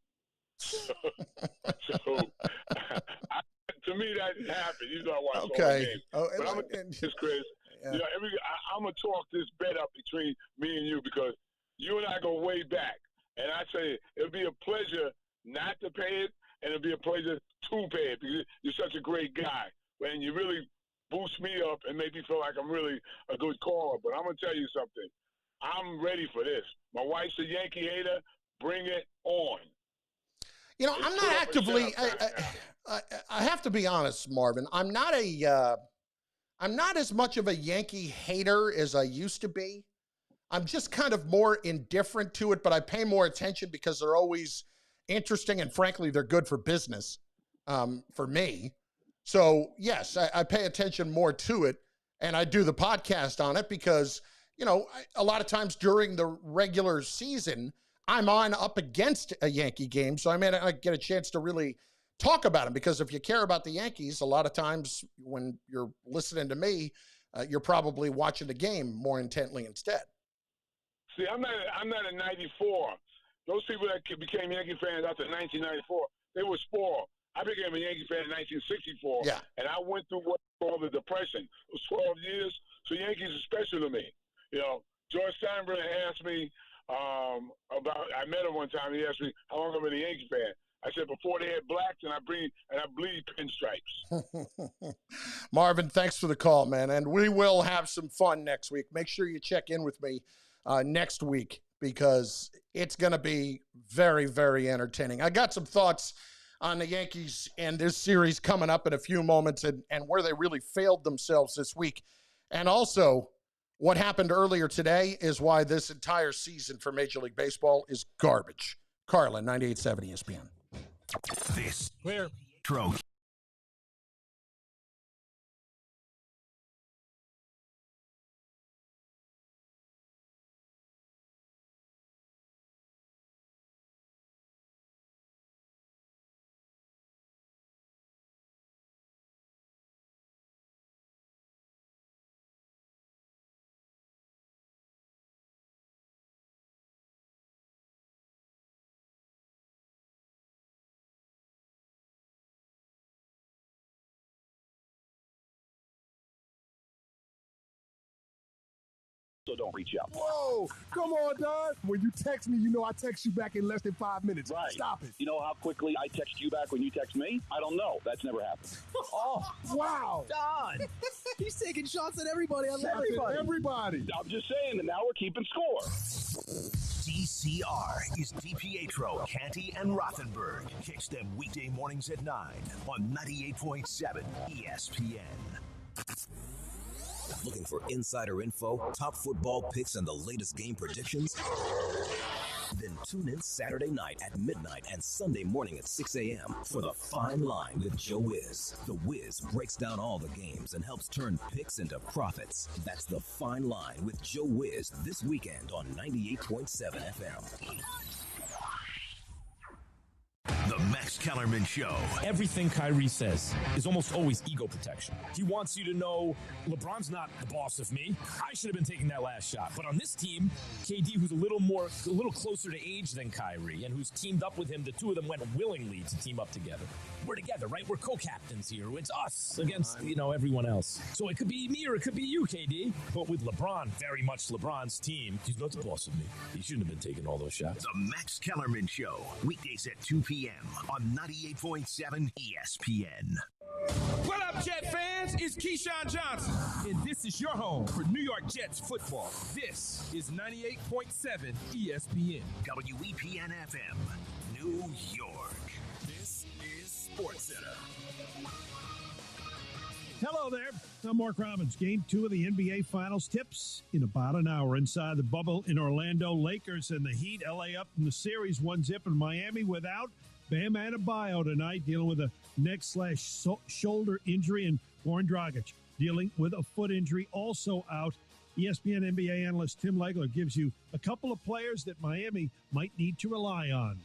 [SPEAKER 10] So to me, that didn't happen. You know I watched all the games. But I'm going to tell this, Chris. Yeah. You know, I'm going to talk this bet up between me and you, because you and I go way back. And I say it'll be a pleasure not to pay it, and it'll be a pleasure to pay it, because you're such a great guy. And you really boost me up and make me feel like I'm really a good caller. But I'm going to tell you something. I'm ready for this. My wife's a Yankee hater. Bring it on.
[SPEAKER 1] You know, I'm not actively. I have to be honest, Marvin. I'm not as much of a Yankee hater as I used to be. I'm just kind of more indifferent to it, but I pay more attention because they're always interesting, and frankly, they're good for business for me. So yes, I pay attention more to it, and I do the podcast on it because, you know, a lot of times during the regular season, I'm on up against a Yankee game, so I get a chance to really talk about them, because if you care about the Yankees, a lot of times when you're listening to me, you're probably watching the game more intently instead.
[SPEAKER 10] See, I'm not in '94. Those people that became Yankee fans after 1994, they were spoiled. I became a Yankee fan in 1964, and I went through what called the Depression. It was 12 years, so Yankees are special to me. You know, George Steinbrenner asked me I met him one time. He asked me how long I've been a Yankee fan. I said before they had blacks, and I bleed pinstripes.
[SPEAKER 1] Marvin, thanks for the call, man, and we will have some fun next week. Make sure you check in with me next week, because it's going to be very, very entertaining. I got some thoughts on the Yankees and this series coming up in a few moments, and where they really failed themselves this week. And also, what happened earlier today is why this entire season for Major League Baseball is garbage. Carlin, 98.7 ESPN.
[SPEAKER 11] This clear. True.
[SPEAKER 12] So don't reach out.
[SPEAKER 13] Whoa, come on, Don. When you text me, you know I text you back in less than 5 minutes.
[SPEAKER 12] Right.
[SPEAKER 13] Stop it.
[SPEAKER 12] You know how quickly I text you back when you text me? I don't know. That's never happened.
[SPEAKER 13] Oh, wow.
[SPEAKER 14] Don, he's taking shots at everybody.
[SPEAKER 13] Everybody.
[SPEAKER 12] I'm just saying that now we're keeping score.
[SPEAKER 11] DCR is DiPietro, Canty, and Rothenberg. Catch them weekday mornings at 9 on 98.7 ESPN.
[SPEAKER 15] Looking for insider info, top football picks, and the latest game predictions? Then tune in Saturday night at midnight and Sunday morning at 6 a.m. for The Fine Line with Joe Wiz. The Wiz breaks down all the games and helps turn picks into profits. That's The Fine Line with Joe Wiz this weekend on 98.7 FM.
[SPEAKER 11] The Max Kellerman Show.
[SPEAKER 16] Everything Kyrie says is almost always ego protection. He wants you to know LeBron's not the boss of me. I should have been taking that last shot. But on this team, KD, who's a little closer to age than Kyrie, and who's teamed up with him, the two of them went willingly to team up together. We're together, right? We're co-captains here. It's us against, everyone else. So it could be me or it could be you, KD. But with LeBron, very much LeBron's team, he's not the boss of me. He shouldn't have been taking all those shots.
[SPEAKER 11] The Max Kellerman Show. Weekdays at 2 p.m. on 98.7 ESPN.
[SPEAKER 17] What up, Jet fans? It's Keyshawn Johnson, and this is your home for New York Jets football. This is 98.7 ESPN.
[SPEAKER 11] WEPN FM, New York. This is SportsCenter.
[SPEAKER 18] Hello there. I'm Mark Robbins. Game 2 of the NBA Finals tips in about an hour. Inside the bubble in Orlando, Lakers and the Heat. LA up in the series 1-0 in Miami without Bam Adebayo tonight, dealing with a neck/shoulder injury, and Goran Dragic dealing with a foot injury, also out. ESPN NBA analyst Tim Legler gives you a couple of players that Miami might need to rely on.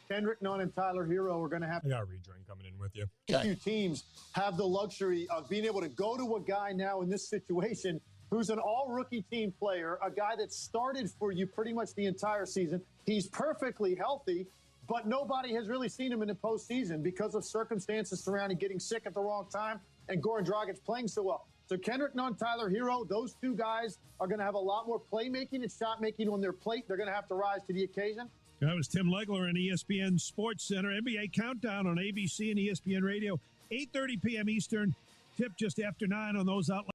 [SPEAKER 19] Kendrick Nunn and Tyler Hero are going to have.
[SPEAKER 20] I got a rejoin coming in with you.
[SPEAKER 19] A few teams have the luxury of being able to go to a guy now in this situation who's an all-rookie team player, a guy that started for you pretty much the entire season. He's perfectly healthy, but nobody has really seen him in the postseason because of circumstances surrounding getting sick at the wrong time and Goran Dragic playing so well. So Kendrick Nunn, Tyler Hero, those two guys are going to have a lot more playmaking and shot making on their plate. They're going to have to rise to the occasion.
[SPEAKER 18] That was Tim Legler on ESPN SportsCenter. NBA Countdown on ABC and ESPN Radio, 8:30 p.m. Eastern. Tip just after 9 on those outlets.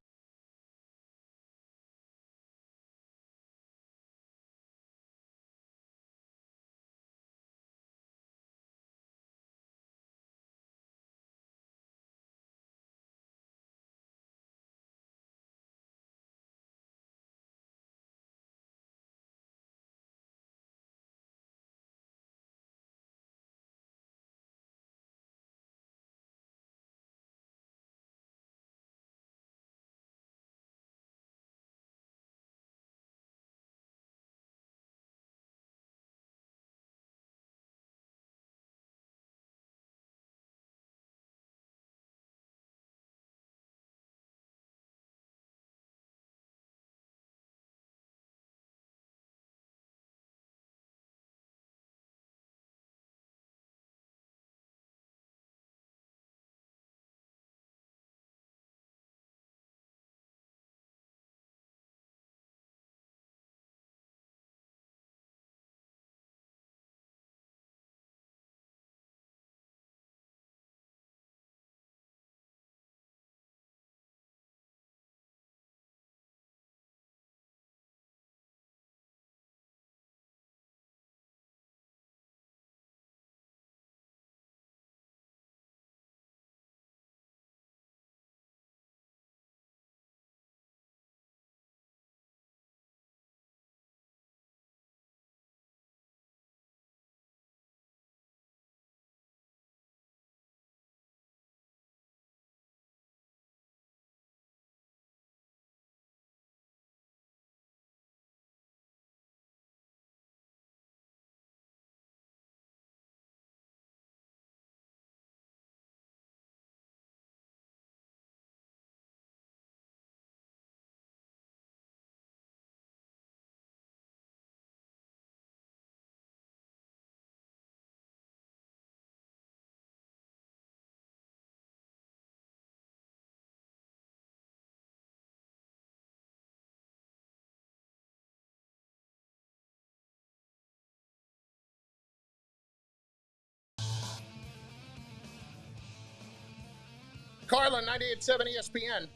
[SPEAKER 1] Carlin, 98.7 ESPN,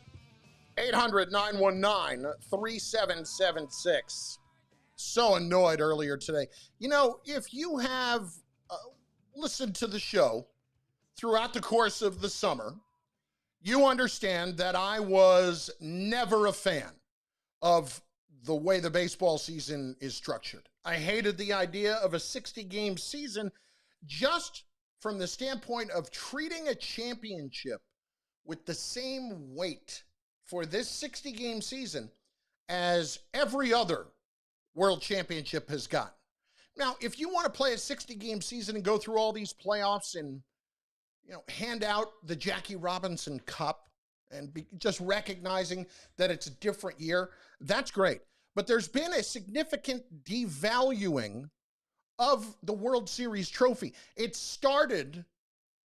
[SPEAKER 1] 800-919-3776. So annoyed earlier today. You know, if you have listened to the show throughout the course of the summer, you understand that I was never a fan of the way the baseball season is structured. I hated the idea of a 60-game season just from the standpoint of treating a championship with the same weight for this 60-game season as every other world championship has gotten. Now, if you want to play a 60-game season and go through all these playoffs and, you know, hand out the Jackie Robinson Cup and just recognizing that it's a different year, that's great. But there's been a significant devaluing of the World Series trophy. It started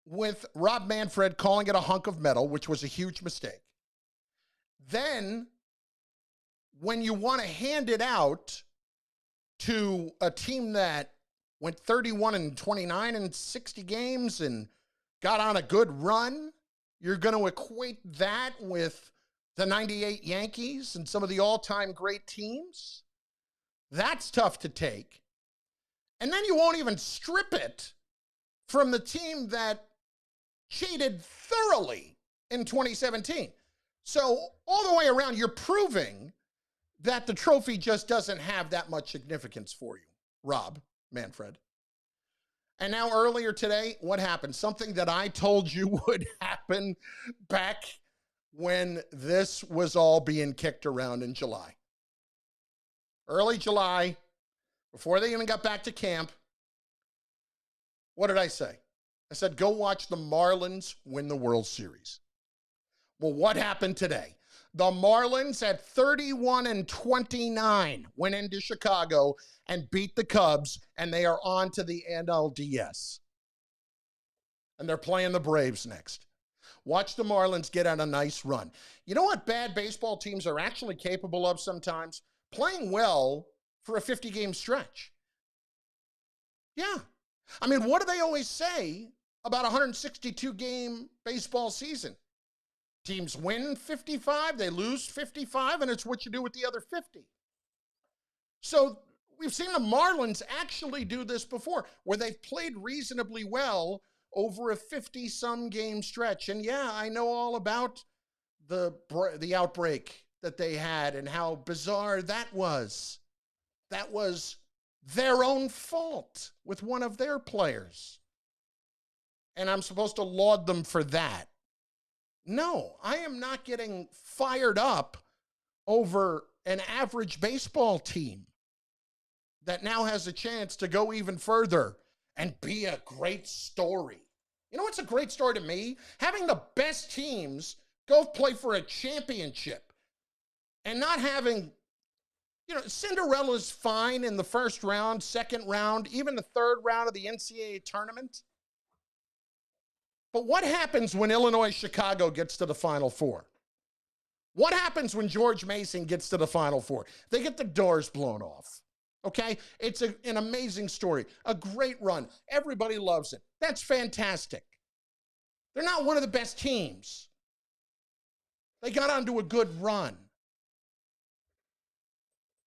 [SPEAKER 1] with Rob Manfred calling it a hunk of metal, which was a huge mistake. Then, when you want to hand it out to a team that went 31-29 in 60 games and got on a good run, you're going to equate that with the 98 Yankees and some of the all-time great teams? That's tough to take. And then you won't even strip it from the team that cheated thoroughly in 2017. So all the way around, you're proving that the trophy just doesn't have that much significance for you, Rob Manfred. And now earlier today, what happened? Something that I told you would happen back when this was all being kicked around in July. Early July, before they even got back to camp, what did I say? I said, go watch the Marlins win the World Series. Well, what happened today? The Marlins at 31-29 went into Chicago and beat the Cubs, and they are on to the NLDS. And they're playing the Braves next. Watch the Marlins get on a nice run. You know what bad baseball teams are actually capable of sometimes? Playing well for a 50-game stretch. Yeah. I mean, what do they always say about a 162-game baseball season? Teams win 55, they lose 55, and it's what you do with the other 50. So we've seen the Marlins actually do this before, where they've played reasonably well over a 50-some game stretch. And yeah, I know all about the outbreak that they had and how bizarre that was. That was their own fault with one of their players. And I'm supposed to laud them for that. No, I am not getting fired up over an average baseball team that now has a chance to go even further and be a great story. You know what's a great story to me? Having the best teams go play for a championship and not having, you know, Cinderella's fine in the first round, second round, even the third round of the NCAA tournament. But what happens when Illinois-Chicago gets to the Final Four? What happens when George Mason gets to the Final Four? They get the doors blown off, okay? It's an amazing story, a great run. Everybody loves it. That's fantastic. They're not one of the best teams. They got onto a good run.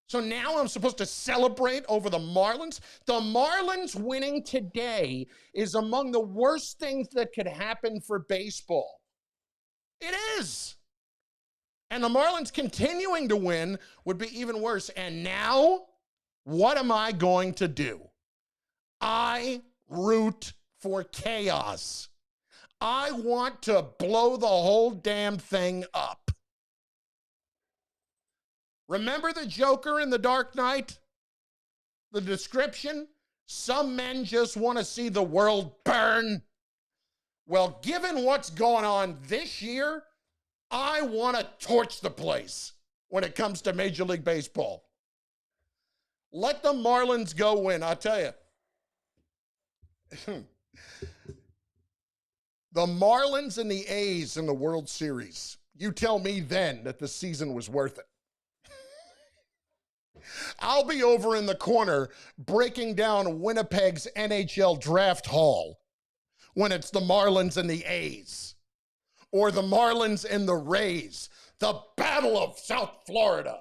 [SPEAKER 1] So now I'm supposed to celebrate over the Marlins? The Marlins winning today is among the worst things that could happen for baseball. It is. And the Marlins continuing to win would be even worse. And now, what am I going to do? I root for chaos. I want to blow the whole damn thing up. Remember the Joker in The Dark Knight? The description? Some men just want to see the world burn. Well, given what's going on this year, I want to torch the place when it comes to Major League Baseball. Let the Marlins go win, I'll tell you. The Marlins and the A's in the World Series. You tell me then that the season was worth it. I'll be over in the corner breaking down Winnipeg's NHL draft haul when it's the Marlins and the A's. or the Marlins and the Rays. The Battle of South Florida.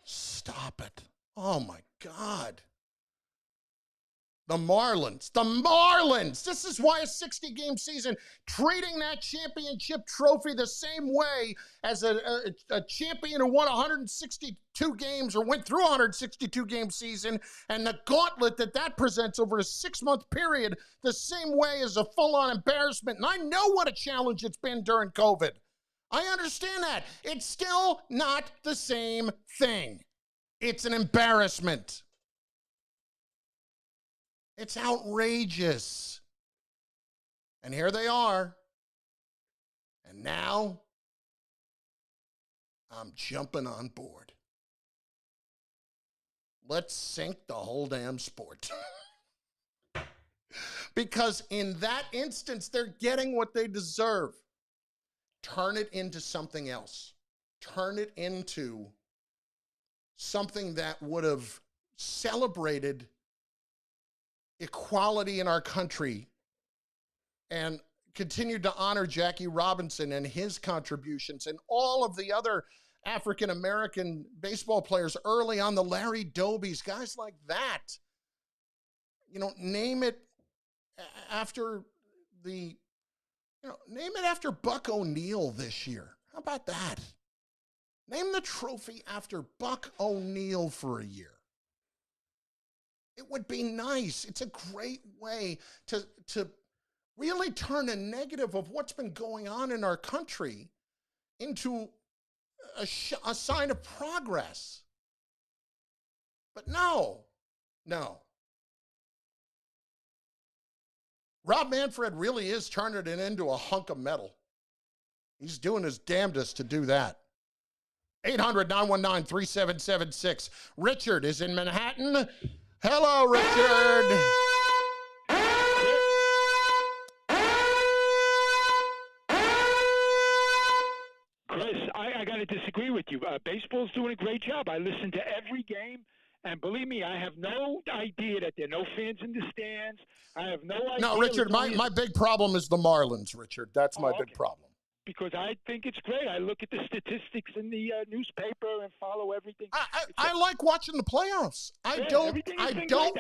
[SPEAKER 1] Stop it. Oh, my God. The Marlins. The Marlins. This is why a 60-game season, treating that championship trophy the same way as a champion who won 162 games or went through a 162-game season, and the gauntlet that presents over a 6-month period the same way as a full-on embarrassment. And I know what a challenge it's been during COVID. I understand that. It's still not the same thing. It's an embarrassment. It's outrageous. And here they are. And now I'm jumping on board. Let's sink the whole damn sport. Because in that instance, they're getting what they deserve. Turn it into something else. Turn it into something that would have celebrated equality in our country and continued to honor Jackie Robinson and his contributions and all of the other African-American baseball players early on, the Larry Dobies, guys like that. You know, name it after Buck O'Neil this year. How about that? Name the trophy after Buck O'Neil for a year. It would be nice. It's a great way to really turn a negative of what's been going on in our country into a sign of progress. But no. Rob Manfred really is turning it into a hunk of metal. He's doing his damnedest to do that. 800-919-3776. Richard is in Manhattan. Hello, Richard.
[SPEAKER 20] Chris, I got to disagree with you. Baseball's doing a great job. I listen to every game, and believe me, I have no idea that there are no fans in the stands. I have no idea.
[SPEAKER 1] No, Richard, my big problem is the Marlins, Richard. That's my big problem.
[SPEAKER 20] Because I think it's great. I look at the statistics in the newspaper and follow everything.
[SPEAKER 1] I like watching the playoffs. I don't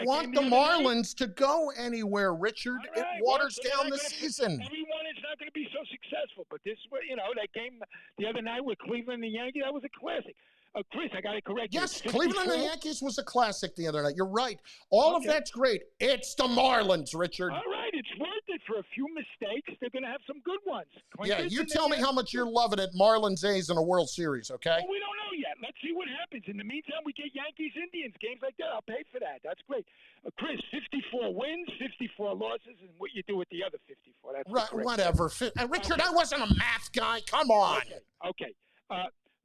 [SPEAKER 1] want the Marlins to go anywhere, Richard. It waters down the season.
[SPEAKER 20] Everyone is not going to be so successful, but this, that game the other night with Cleveland and the Yankees, that was a classic. Chris, I got to correct you.
[SPEAKER 1] Yes, Cleveland and the Yankees was a classic the other night. You're right. All of that's great. It's the Marlins, Richard.
[SPEAKER 20] All right, it's worth it for a few mistakes. They're going to have some good ones.
[SPEAKER 1] Yeah, you tell me how much you're loving it, Marlins A's in a World Series, okay?
[SPEAKER 20] Well, we don't know yet. Let's see what happens. In the meantime, we get Yankees, Indians, games like that. I'll pay for that. That's great. Chris, 54 wins, 54 losses, and what you do with the other 54. That's
[SPEAKER 1] right, whatever. Richard, I wasn't a math guy. Come on.
[SPEAKER 20] Okay.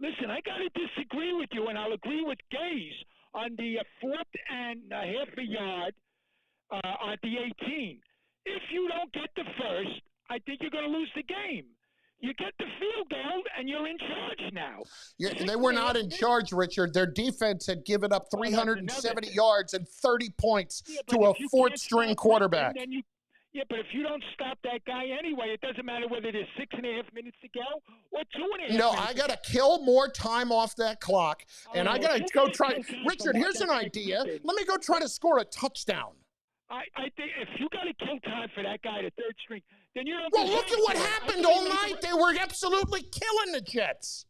[SPEAKER 20] Listen, I got to disagree with you, and I'll agree with Gaze on the 4th and a half a yard at the 18. If you don't get the first, I think you're going to lose the game. You get the field goal, and you're in charge now.
[SPEAKER 1] They were not in charge, Richard. Their defense had given up 370 yards and 30 points to a fourth-string quarterback.
[SPEAKER 20] Yeah, but if you don't stop that guy anyway, it doesn't matter whether there's 6.5 minutes to go or 2.5 minutes.
[SPEAKER 1] No, I got to kill more time off that clock, and I got to go try. Richard, here's an idea. Let me go try to score a touchdown.
[SPEAKER 20] I think if you got to kill time for that guy, the third string, then you don't.
[SPEAKER 1] Well, look at what happened all night. They were absolutely killing the Jets.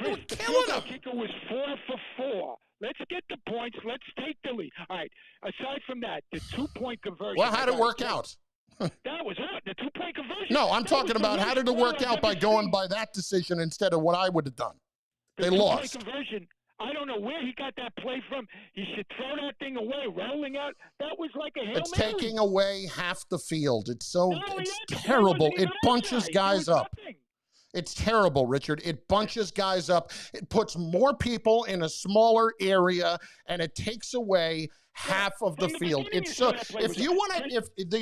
[SPEAKER 1] They were killing them.
[SPEAKER 20] The kicker was 4 for 4. Let's get the points. Let's take the lead. All right. Aside from that, the 2-point conversion.
[SPEAKER 1] Well, how did it work out?
[SPEAKER 20] That was it. The 2-point conversion.
[SPEAKER 1] No, I'm talking about how did it work out by going by that decision instead of what I would have done. They lost.
[SPEAKER 20] Conversion. I don't know where he got that play from. He should throw that thing away, rolling out. That was like a Hail Mary.
[SPEAKER 1] It's taking away half the field. It's terrible. It bunches guys up. It's terrible, Richard. It bunches guys up. It puts more people in a smaller area, and it takes away half of the field. It's so if the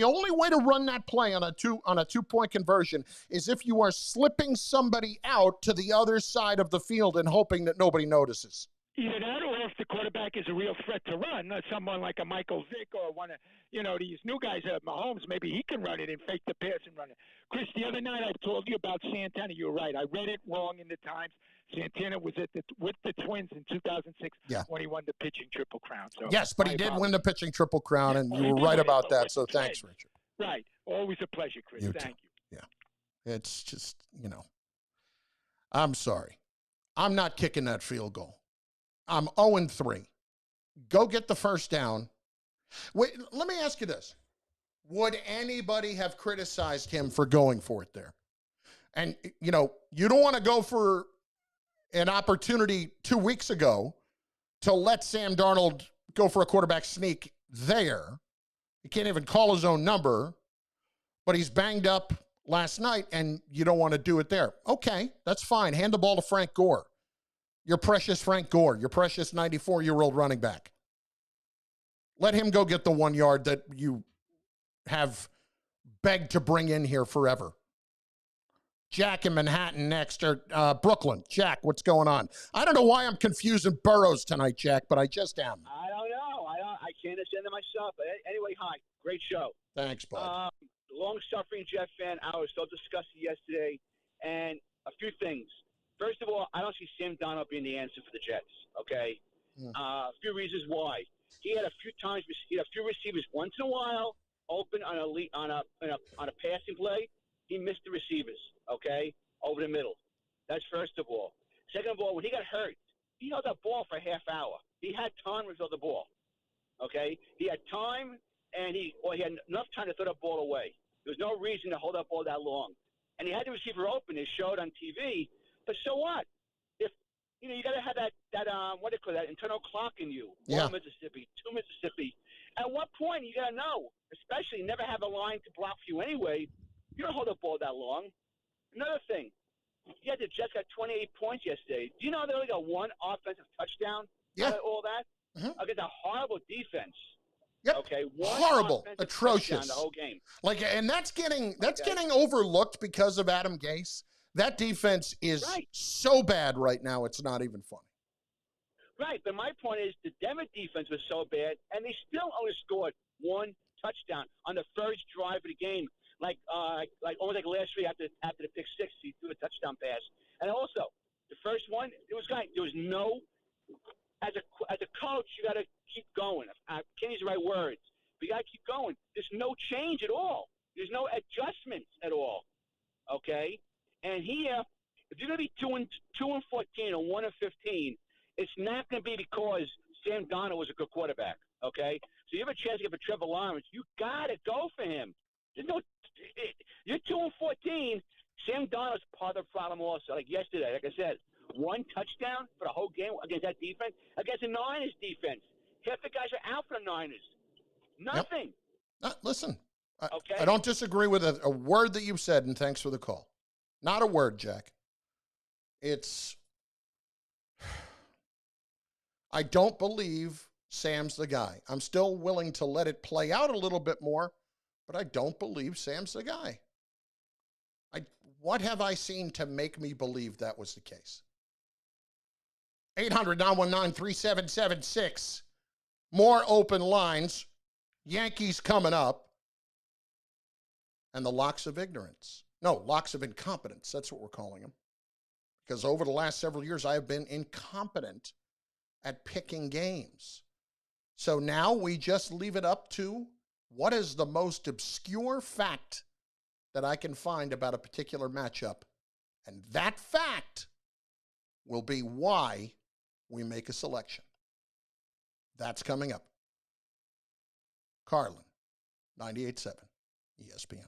[SPEAKER 1] only way to run that play on a 2-point conversion is if you are slipping somebody out to the other side of the field and hoping that nobody notices.
[SPEAKER 20] Either that, or if the quarterback is a real threat to run, someone like a Michael Vick or one of these new guys, Mahomes, maybe he can run it and fake the pass and run it. Chris, the other night I told you about Santana. You're right. I read it wrong in the Times. Santana was with the Twins in 2006 when he won the pitching Triple Crown. So
[SPEAKER 1] yes, but he did win the pitching Triple Crown, and you were right about that. So thanks, Richard.
[SPEAKER 20] Right. Always a pleasure, Chris. Thank you.
[SPEAKER 1] Yeah. It's just, I'm sorry. I'm not kicking that field goal. I'm 0-3. Go get the first down. Wait, let me ask you this. Would anybody have criticized him for going for it there? And, you don't want to go for an opportunity 2 weeks ago to let Sam Darnold go for a quarterback sneak there. He can't even call his own number, but he's banged up last night, and you don't want to do it there. Okay, that's fine. Hand the ball to Frank Gore. Your precious Frank Gore, your precious 94-year-old running back. Let him go get the 1 yard that you have begged to bring in here forever. Jack in Manhattan next, or Brooklyn. Jack, what's going on? I don't know why I'm confusing boroughs tonight, Jack, but I just am.
[SPEAKER 12] I don't know. I can't understand it myself. But anyway, hi. Great show.
[SPEAKER 1] Thanks, bud.
[SPEAKER 12] Long-suffering Jet fan. I was so disgusted yesterday. And a few things. First of all, I don't see Sam Darnold being the answer for the Jets, okay? A few reasons why. He had a few receivers once in a while open on a passing play. He missed the receivers, okay, over the middle. That's first of all. Second of all, when he got hurt, he held that ball for a half hour. He had time to throw the ball, okay? He had time, and he had enough time to throw that ball away. There was no reason to hold that ball that long. And he had the receiver open. It showed on TV. But so what? If you got to have that what do you call that internal clock in you.
[SPEAKER 1] Yeah.
[SPEAKER 12] 1 Mississippi, 2 Mississippi. At what point you got to know? Especially never have a line to block for you anyway. You don't hold the ball that long. Another thing, the Jets got 28 points yesterday. Do you know they only got one offensive touchdown?
[SPEAKER 1] Yeah.
[SPEAKER 12] All that against a horrible defense.
[SPEAKER 1] Yep.
[SPEAKER 12] Okay. One
[SPEAKER 1] horrible,
[SPEAKER 12] offensive
[SPEAKER 1] atrocious.
[SPEAKER 12] touchdown the whole game.
[SPEAKER 1] And that's getting overlooked because of Adam Gase. That defense is so bad right now, it's not even funny.
[SPEAKER 12] Right, but my point is the Denver defense was so bad, and they still only scored one touchdown on the first drive of the game. Like almost like last week after the pick six, he threw a touchdown pass. And also, the first one, there was no. As a coach, you got to keep going. Kenny's the right words. But you got to keep going. There's no change at all. There's no adjustments at all. Okay. And here, if you're going to be 2-14 or 1-15, it's not going to be because Sam Darnold was a good quarterback. Okay, so you have a chance to get for Trevor Lawrence. You got to go for him. You're 2-14. Sam Darnold's part of the problem also. Like yesterday, like I said, one touchdown for the whole game against that defense, against the Niners defense. Half the guys are out for the Niners. Nothing.
[SPEAKER 1] Yep. Listen, I don't disagree with a word that you've said, and thanks for the call. Not a word, Jack. I don't believe Sam's the guy. I'm still willing to let it play out a little bit more, but I don't believe Sam's the guy. What have I seen to make me believe that was the case? 800-919-3776. More open lines. Yankees coming up. And the locks of ignorance. No, locks of incompetence. That's what we're calling them. Because over the last several years, I have been incompetent at picking games. So now we just leave it up to what is the most obscure fact that I can find about a particular matchup. And that fact will be why we make a selection. That's coming up. Carlin, 98.7 ESPN.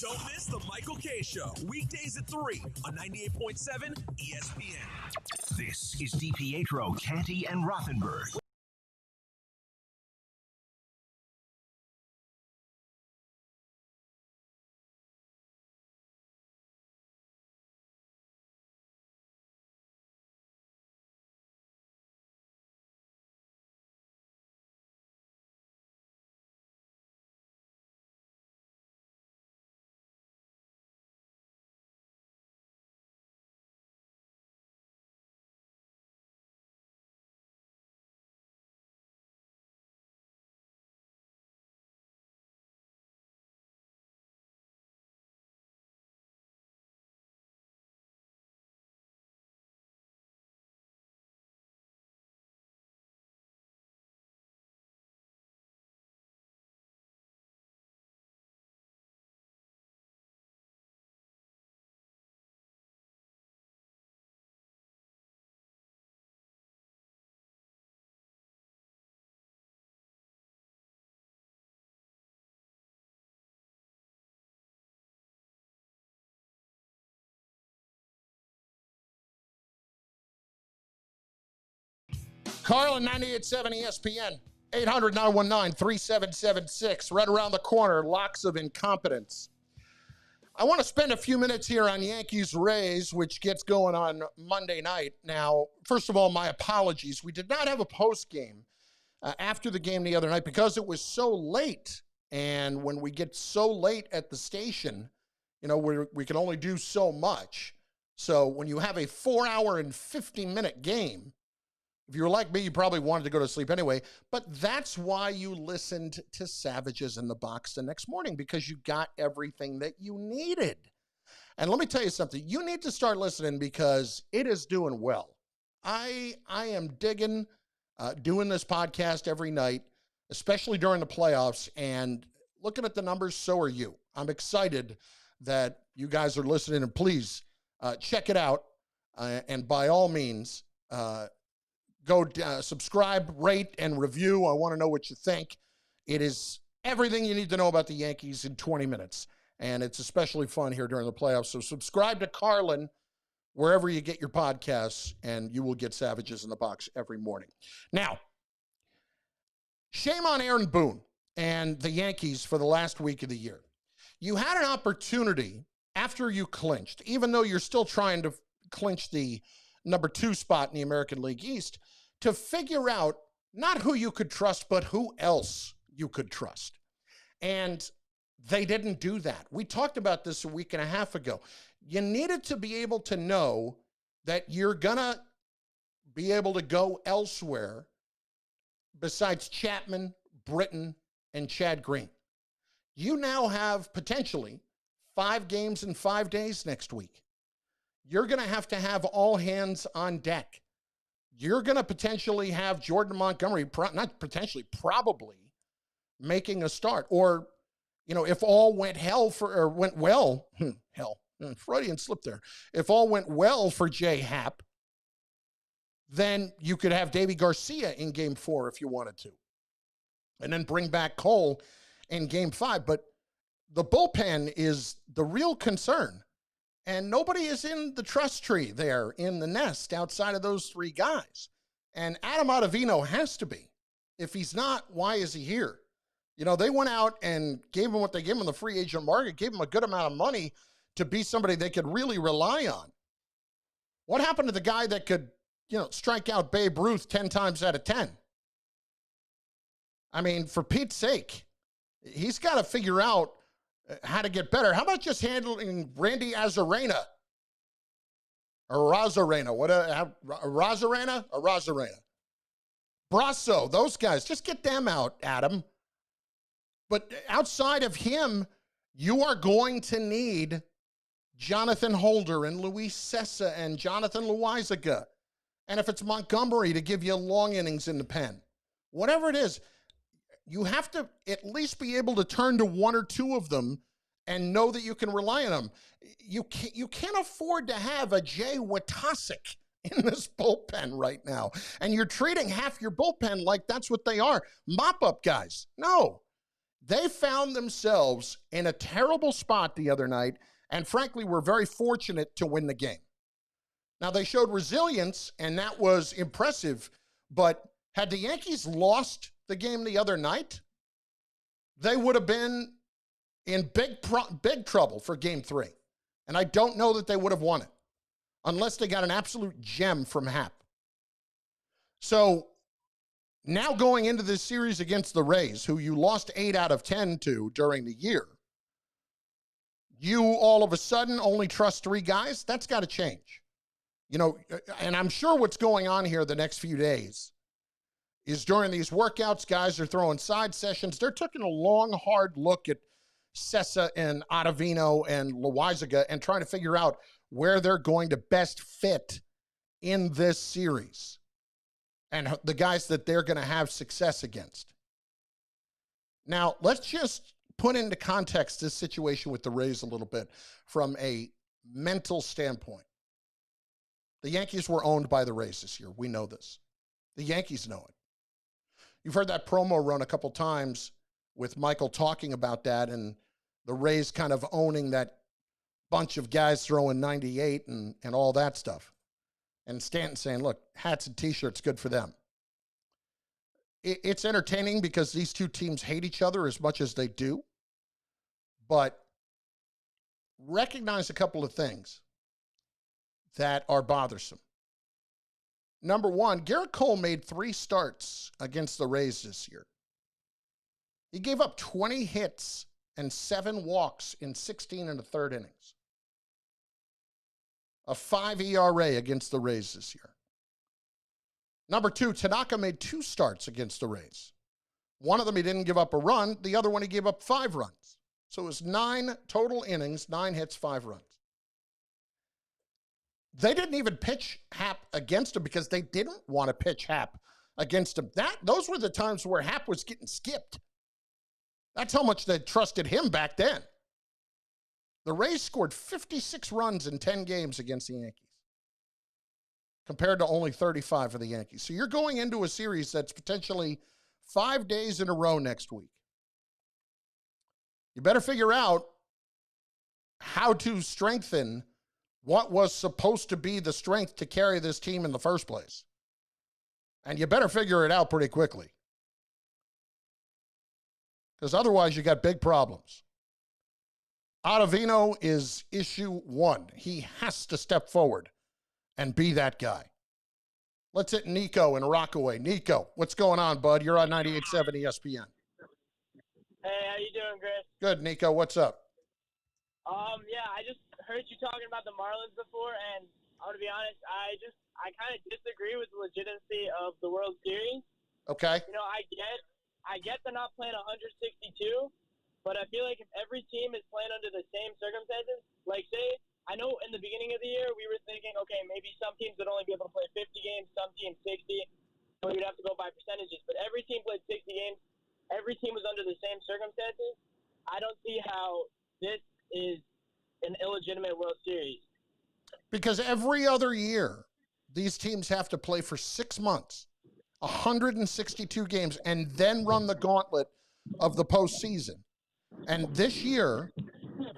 [SPEAKER 11] Don't miss the Michael K. Show, weekdays at 3 on 98.7 ESPN. This is DiPietro, Canty, and Rothenberg.
[SPEAKER 1] Carlin, 98.7 ESPN, 800-919-3776. Right around the corner, locks of incompetence. I want to spend a few minutes here on Yankees-Rays, which gets going on Monday night. Now, first of all, my apologies. We did not have a post-game after the game the other night because it was so late. And when we get so late at the station, you know, we can only do so much. So when you have a 4-hour and 50-minute game, if you were like me, you probably wanted to go to sleep anyway, but that's why you listened to Savages in the Box the next morning, because you got everything that you needed. And let me tell you something, you need to start listening because it is doing well. I am digging doing this podcast every night, especially during the playoffs, and looking at the numbers, so are you. I'm excited that you guys are listening, and please check it out, and by all means, go subscribe, rate, and review. I want to know what you think. It is everything you need to know about the Yankees in 20 minutes, and it's especially fun here during the playoffs. So subscribe to Carlin wherever you get your podcasts, and you will get Savages in the Box every morning. Now, shame on Aaron Boone and the Yankees for the last week of the year. You had an opportunity after you clinched, even though you're still trying to clinch the number 2 spot in the American League East, to figure out not who you could trust, but who else you could trust. And they didn't do that. We talked about this a week and a half ago. You needed to be able to know that you're going to be able to go elsewhere besides Chapman, Britton, and Chad Green. You now have potentially 5 games in 5 days next week. You're going to have all hands on deck. You're going to potentially have Jordan Montgomery, probably making a start. Or, you know, if all went well, Freudian slip there. If all went well for J. Happ, then you could have Davy Garcia in game 4 if you wanted to. And then bring back Cole in game 5. But the bullpen is the real concern. And nobody is in the trust tree there in the nest outside of those 3 guys. And Adam Ottavino has to be. If he's not, why is he here? You know, they went out and gave him what they gave him in the free agent market, gave him a good amount of money to be somebody they could really rely on. What happened to the guy that could, you know, strike out Babe Ruth 10 times out of 10? I mean, for Pete's sake, he's got to figure out how to get better. How about just handling Randy Arozarena? Arozarena? Brasso, those guys. Just get them out, Adam. But outside of him, you are going to need Jonathan Holder and Luis Sessa and Jonathan Loaizaga. And if it's Montgomery to give you long innings in the pen, whatever it is, you have to at least be able to turn to 1 or 2 of them and know that you can rely on them. You can't afford to have a Jay Watasic in this bullpen right now. And you're treating half your bullpen like that's what they are, mop-up guys. No. They found themselves in a terrible spot the other night, and frankly, were very fortunate to win the game. Now, they showed resilience, and that was impressive, but had the Yankees lost the game the other night, they would have been in big trouble for Game 3. And I don't know that they would have won it unless they got an absolute gem from Happ. So now going into this series against the Rays, who you lost 8 out of 10 to during the year, you all of a sudden only trust 3 guys? That's got to change. You know, and I'm sure what's going on here the next few days is during these workouts, guys are throwing side sessions. They're taking a long, hard look at Sessa and Ottavino and Loaizaga and trying to figure out where they're going to best fit in this series and the guys that they're going to have success against. Now, let's just put into context this situation with the Rays a little bit from a mental standpoint. The Yankees were owned by the Rays this year. We know this. The Yankees know it. You've heard that promo run a couple times with Michael talking about that and the Rays kind of owning that bunch of guys throwing 98 and all that stuff. And Stanton saying, look, hats and T-shirts, good for them. It's entertaining because these two teams hate each other as much as they do. But recognize a couple of things that are bothersome. Number one, Garrett Cole made 3 starts against the Rays this year. He gave up 20 hits and 7 walks in 16 and a third innings. A 5 ERA against the Rays this year. Number 2, Tanaka made 2 starts against the Rays. One of them he didn't give up a run. The other one he gave up 5 runs. So it was 9 total innings, 9 hits, 5 runs. They didn't even pitch Happ against him because they didn't want to pitch Happ against him. Those were the times where Happ was getting skipped. That's how much they trusted him back then. The Rays scored 56 runs in 10 games against the Yankees, compared to only 35 for the Yankees. So you're going into a series that's potentially 5 days in a row next week. You better figure out how to strengthen what was supposed to be the strength to carry this team in the first place. And you better figure it out pretty quickly. Because otherwise you got big problems. Ottavino is issue 1. He has to step forward and be that guy. Let's hit Nico in Rockaway. Nico, what's going on, bud? You're on 98.7 ESPN.
[SPEAKER 21] Hey, how you doing, Chris?
[SPEAKER 1] Good, Nico. What's up?
[SPEAKER 21] Yeah, I just heard you talking about the Marlins before, and I'm going to be honest, I kind of disagree with the legitimacy of the World Series.
[SPEAKER 1] Okay.
[SPEAKER 21] You know, I get they're not playing 162, but I feel like if every team is playing under the same circumstances, like say, I know in the beginning of the year we were thinking, okay, maybe some teams would only be able to play 50 games, some teams 60, so we'd have to go by percentages, but every team played 60 games, every team was under the same circumstances. I don't see how this is an illegitimate World Series.
[SPEAKER 1] Because every other year, these teams have to play for 6 months, 162 games, and then run the gauntlet of the postseason. And this year,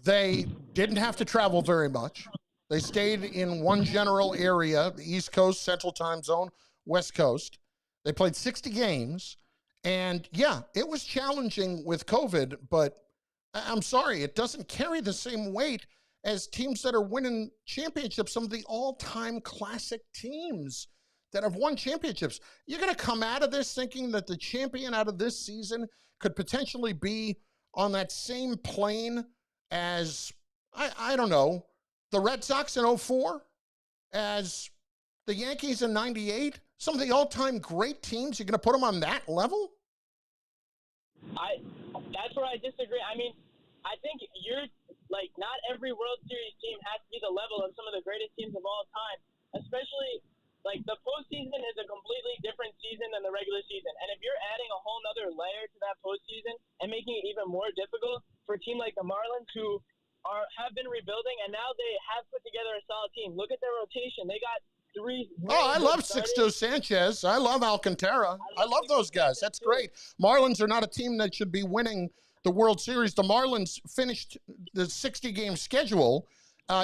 [SPEAKER 1] they didn't have to travel very much. They stayed in one general area, the East Coast, Central Time Zone, West Coast. They played 60 games. And yeah, it was challenging with COVID, but I'm sorry, it doesn't carry the same weight as teams that are winning championships, some of the all-time classic teams that have won championships. You're going to come out of this thinking that the champion out of this season could potentially be on that same plane as, I don't know, the Red Sox in 04, as the Yankees in 98, some of the all-time great teams, you're going to put them on that level?
[SPEAKER 21] That's where I disagree. I mean, I think not every World Series team has to be the level of some of the greatest teams of all time, especially, the postseason is a completely different season than the regular season. And if you're adding a whole other layer to that postseason and making it even more difficult for a team like the Marlins, who have been rebuilding, and now they have put together a solid team. Look at their rotation. They got 3.
[SPEAKER 1] I love Sixto Sanchez. I love Alcantara. I love those guys. That's great. Marlins are not a team that should be winning the World Series, the Marlins finished the 60-game schedule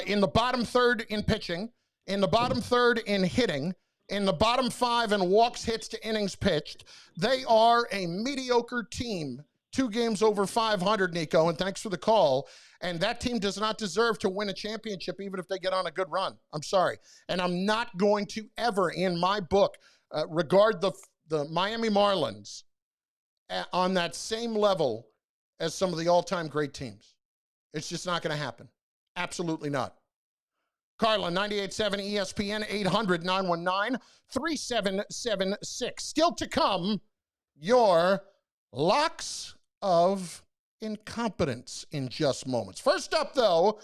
[SPEAKER 1] in the bottom third in pitching, in the bottom third in hitting, in the bottom 5 in walks, hits to innings pitched. They are a mediocre team, 2 games over 500, Nico, and thanks for the call. And that team does not deserve to win a championship even if they get on a good run. I'm sorry. And I'm not going to ever, in my book, regard the Miami Marlins on that same level as some of the all-time great teams. It's just not going to happen. Absolutely not. Carlin, 98.7 ESPN, 800-919-3776. Still to come, your locks of incompetence in just moments. First up, though,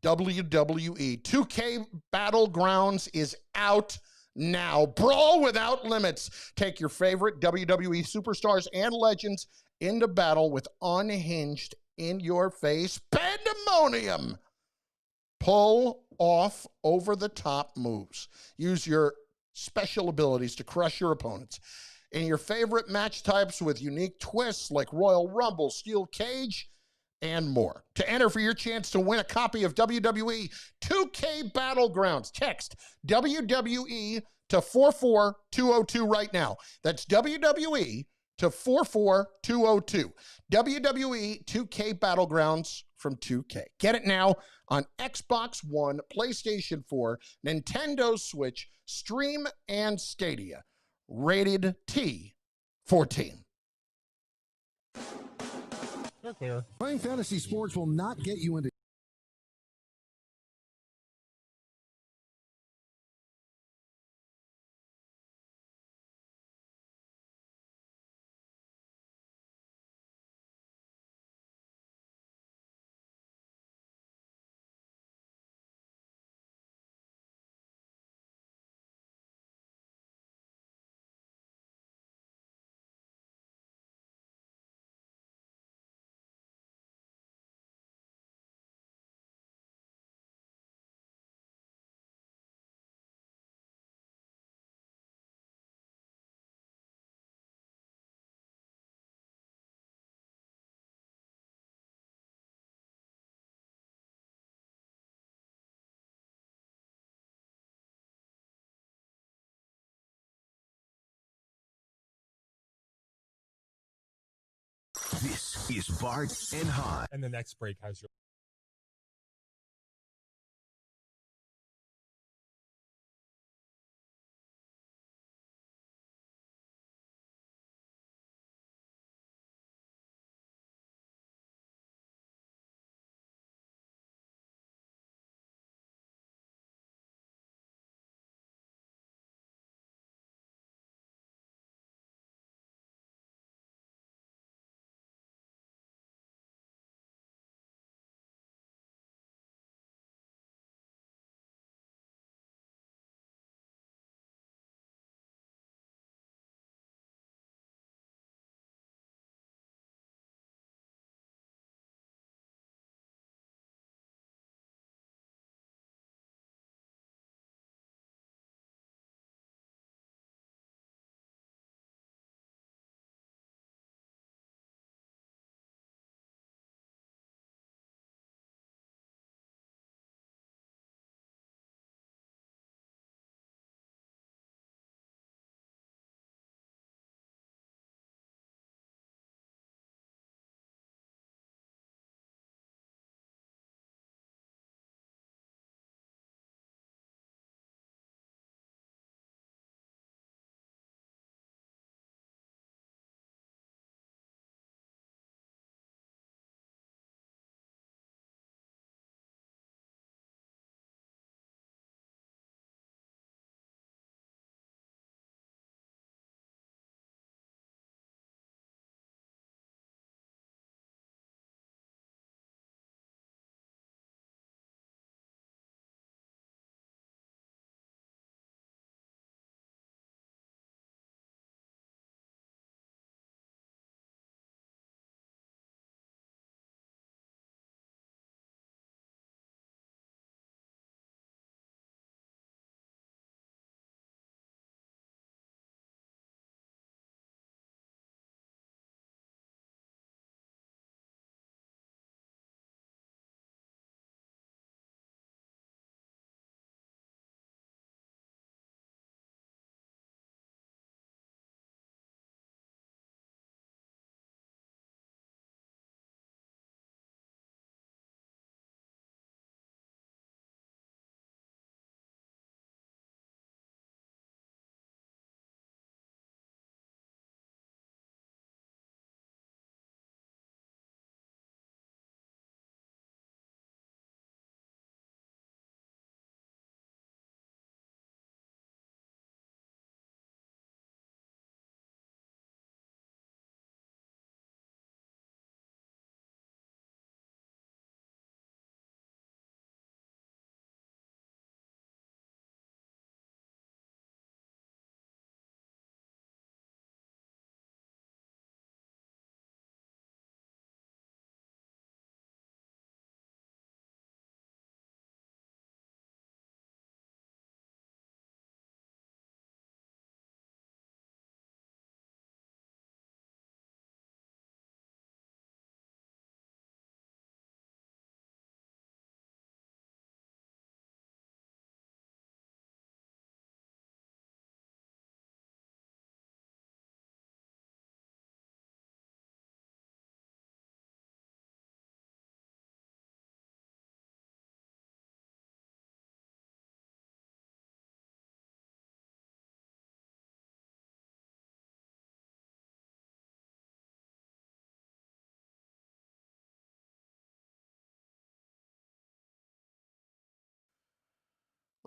[SPEAKER 1] WWE 2K Battlegrounds is out now. Brawl without limits. Take your favorite WWE superstars and legends into battle with unhinged, in-your-face pandemonium. Pull off over-the-top moves. Use your special abilities to crush your opponents. In your favorite match types with unique twists like Royal Rumble, Steel Cage, and more. To enter for your chance to win a copy of WWE 2K Battlegrounds, text WWE to 44202 right now. That's WWE to 44202. WWE 2K Battlegrounds from 2K. Get it now on Xbox One, PlayStation 4, Nintendo Switch, Stream, and Stadia. Rated T14.
[SPEAKER 13] They're clear. Playing fantasy sports will not get you into
[SPEAKER 11] This is Bart and Hahn.
[SPEAKER 17] And the next break has your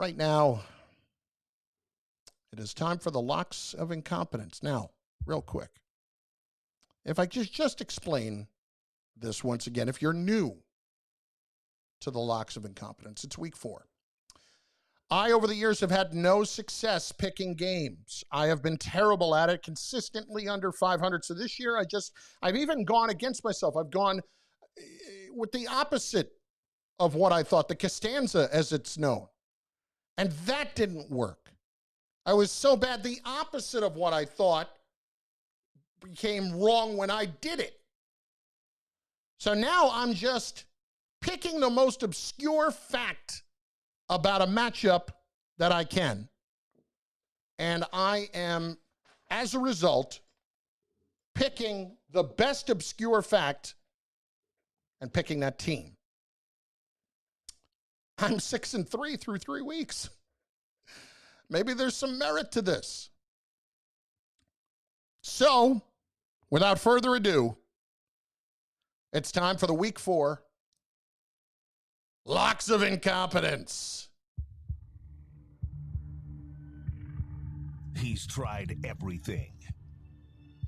[SPEAKER 1] Right now, it is time for the locks of incompetence. Now, real quick, if I just explain this once again, if you're new to the locks of incompetence, it's week 4. I, over the years, have had no success picking games. I have been terrible at it, consistently under 500. So this year, I've even gone against myself. I've gone with the opposite of what I thought, the Costanza as it's known. And that didn't work. I was so bad, the opposite of what I thought became wrong when I did it. So now I'm just picking the most obscure fact about a matchup that I can. And I am, as a result, picking the best obscure fact and picking that team. I'm 6-3 through 3 weeks. Maybe there's some merit to this. So, without further ado, it's time for the week 4 locks of incompetence.
[SPEAKER 11] He's tried everything.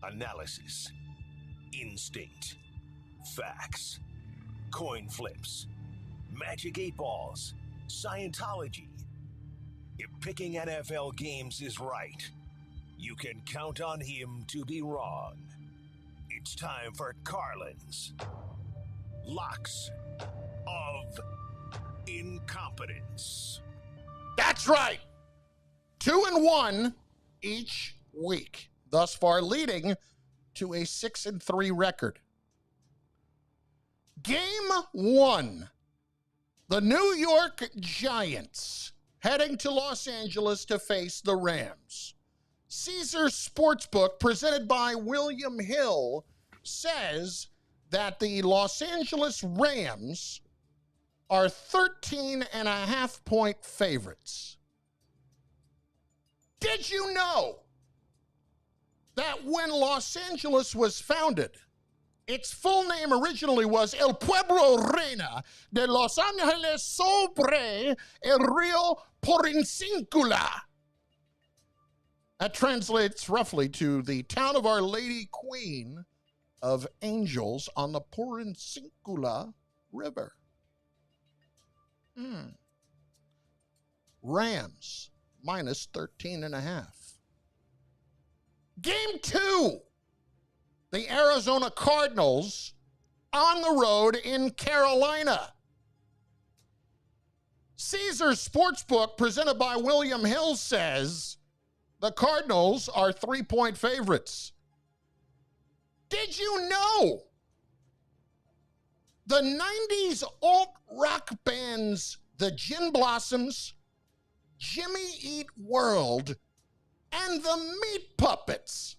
[SPEAKER 11] Analysis, instinct, facts, coin flips, magic 8 balls, Scientology. If picking NFL games is right, you can count on him to be wrong. It's time for Carlin's Locks of Incompetence.
[SPEAKER 1] That's right. 2-1 each week, thus far leading to a 6-3 record. Game 1, the New York Giants heading to Los Angeles to face the Rams. Caesars Sportsbook, presented by William Hill, says that the Los Angeles Rams are 13.5-point favorites. Did you know that when Los Angeles was founded, its full name originally was El Pueblo Reina de Los Angeles sobre el Río Porciúncula? That translates roughly to the town of Our Lady Queen of Angels on the Porciúncula River. Rams minus 13.5. Game 2. The Arizona Cardinals on the road in Carolina. Caesars Sportsbook, presented by William Hill, says the Cardinals are 3-point favorites. Did you know the 90s alt-rock bands, the Gin Blossoms, Jimmy Eat World, and the Meat Puppets,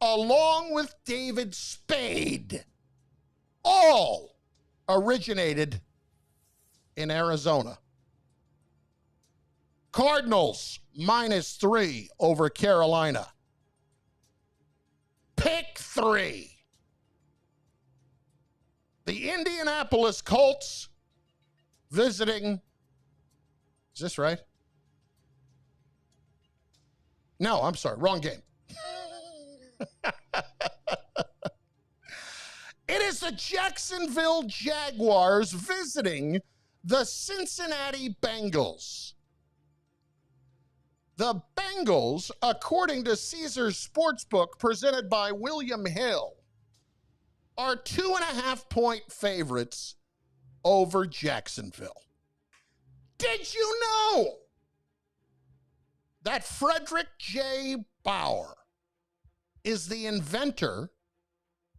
[SPEAKER 1] along with David Spade, all originated in Arizona? Cardinals minus 3 over Carolina. Pick 3. The Indianapolis Colts visiting. Is this right? No, I'm sorry. Wrong game. It is the Jacksonville Jaguars visiting the Cincinnati Bengals. The Bengals, according to Caesars Sportsbook, presented by William Hill, are 2.5-point favorites over Jacksonville. Did you know that Frederick J. Bauer is the inventor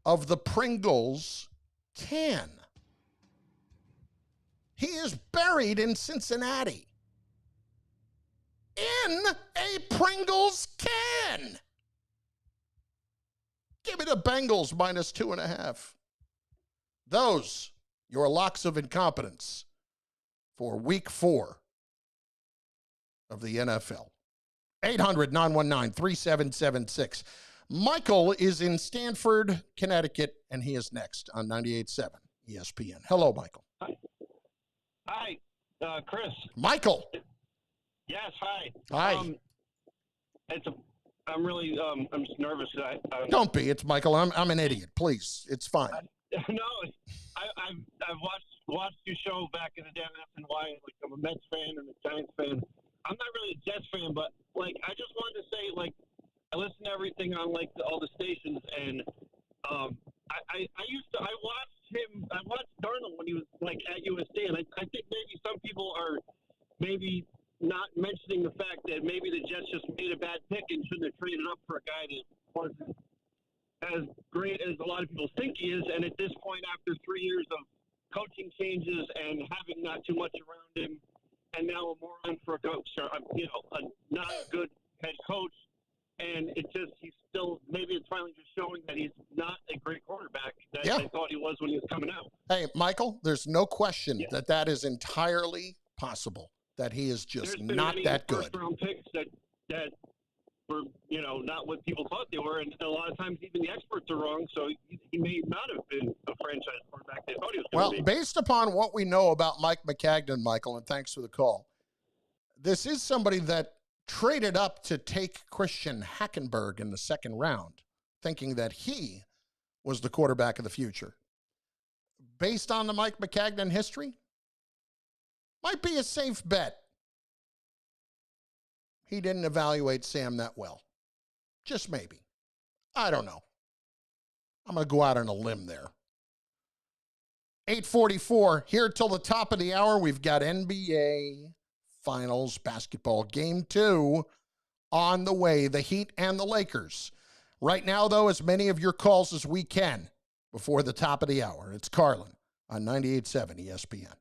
[SPEAKER 1] of the Pringles can? He is buried in Cincinnati in a Pringles can. Give me the Bengals minus 2.5. Those, your locks of incompetence for week 4 of the NFL. 800-919-3776. Michael is in Stamford, Connecticut, and he is next on 98.7 ESPN. Hello, Michael.
[SPEAKER 2] Hi, Chris.
[SPEAKER 1] Michael.
[SPEAKER 2] Yes, hi.
[SPEAKER 1] Hi.
[SPEAKER 2] I'm really, I'm just nervous.
[SPEAKER 1] Don't be. It's Michael. I'm an idiot. Please. It's fine.
[SPEAKER 2] I've watched your show back in the day. And why? Like, I'm a Mets fan and a Giants fan. I'm not really a Jets fan, but like, I just wanted to say, like, I listen to everything on like all the stations, and I watched Darnold when he was like at USC, and I think maybe some people are maybe not mentioning the fact that maybe the Jets just made a bad pick and shouldn't have traded up for a guy that wasn't as great as a lot of people think he is. And at this point, after 3 years of coaching changes and having not too much around him, and now a moron for a coach, or, not a good head coach, and he's still, maybe it's finally just showing that he's not a great quarterback that they thought he was when he was coming out.
[SPEAKER 1] Hey, Michael, there's no question that is entirely possible, that he is just not that good.
[SPEAKER 2] First-round picks that were, not what people thought they were, and a lot of times even the experts are wrong, so he may not have been a franchise quarterback they thought he was going to be.
[SPEAKER 1] Well, based upon what we know about Mike McCagnon, Michael, and thanks for the call, this is somebody that traded up to take Christian Hackenberg in the second round, thinking that he was the quarterback of the future. Based on the Mike McCagnon history, might be a safe bet. He didn't evaluate Sam that well. Just maybe. I don't know. I'm going to go out on a limb there. 8:44, here till the top of the hour, we've got NBA Finals basketball game 2 on the way, the Heat and the Lakers. Right now, though, as many of your calls as we can before the top of the hour. It's Carlin on 98.7 ESPN.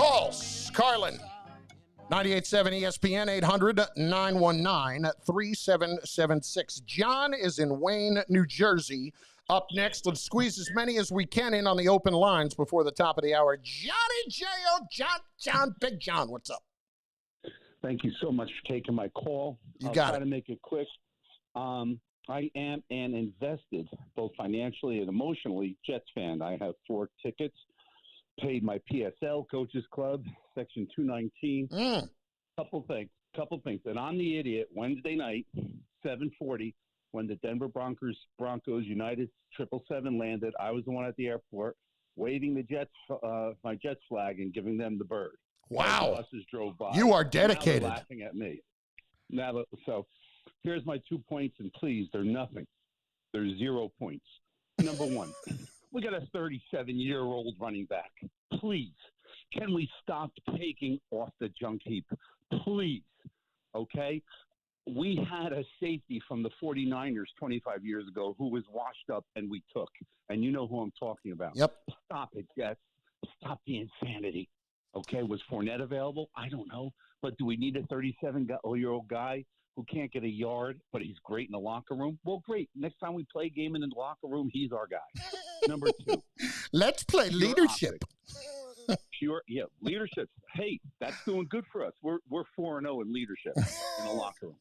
[SPEAKER 1] calls. Carlin, 98.7 ESPN, 800-919-3776. John is in Wayne, New Jersey. Up next, let's squeeze as many as we can in on the open lines before the top of the hour. Johnny J.O. John, Big John, what's up?
[SPEAKER 3] Thank you so much for taking my call.
[SPEAKER 1] You got
[SPEAKER 3] I'll try
[SPEAKER 1] it.
[SPEAKER 3] to make it quick. I am an invested, both financially and emotionally, Jets fan. I have 4 tickets, paid my PSL, Coaches Club, Section 219. Couple things. And I'm the idiot. Wednesday night, 7:40, when the Denver Broncos United 777 landed, I was the one at the airport waving the Jets, my Jets flag, and giving them the bird.
[SPEAKER 1] Wow.
[SPEAKER 3] The buses drove by.
[SPEAKER 1] You are
[SPEAKER 3] Now
[SPEAKER 1] dedicated.
[SPEAKER 3] they're laughing at me. So here's my 2 points, and please, they're nothing. They're 0 points. Number one, we got a 37-year-old running back. Please, can we stop taking off the junk heap? Please, okay? We had a safety from the 49ers 25 years ago who was washed up and we took. And you know who I'm talking about.
[SPEAKER 1] Yep.
[SPEAKER 3] Stop it, Jets. Stop the insanity. Okay, was Fournette available? I don't know. But do we need a 37-year-old guy who can't get a yard, but he's great in the locker room? Well, great. Next time we play a game in the locker room, he's our guy. Number 2.
[SPEAKER 1] Let's play
[SPEAKER 3] Pure
[SPEAKER 1] leadership.
[SPEAKER 3] Leadership. Hey, that's doing good for us. We're 4-0 in leadership in the locker room.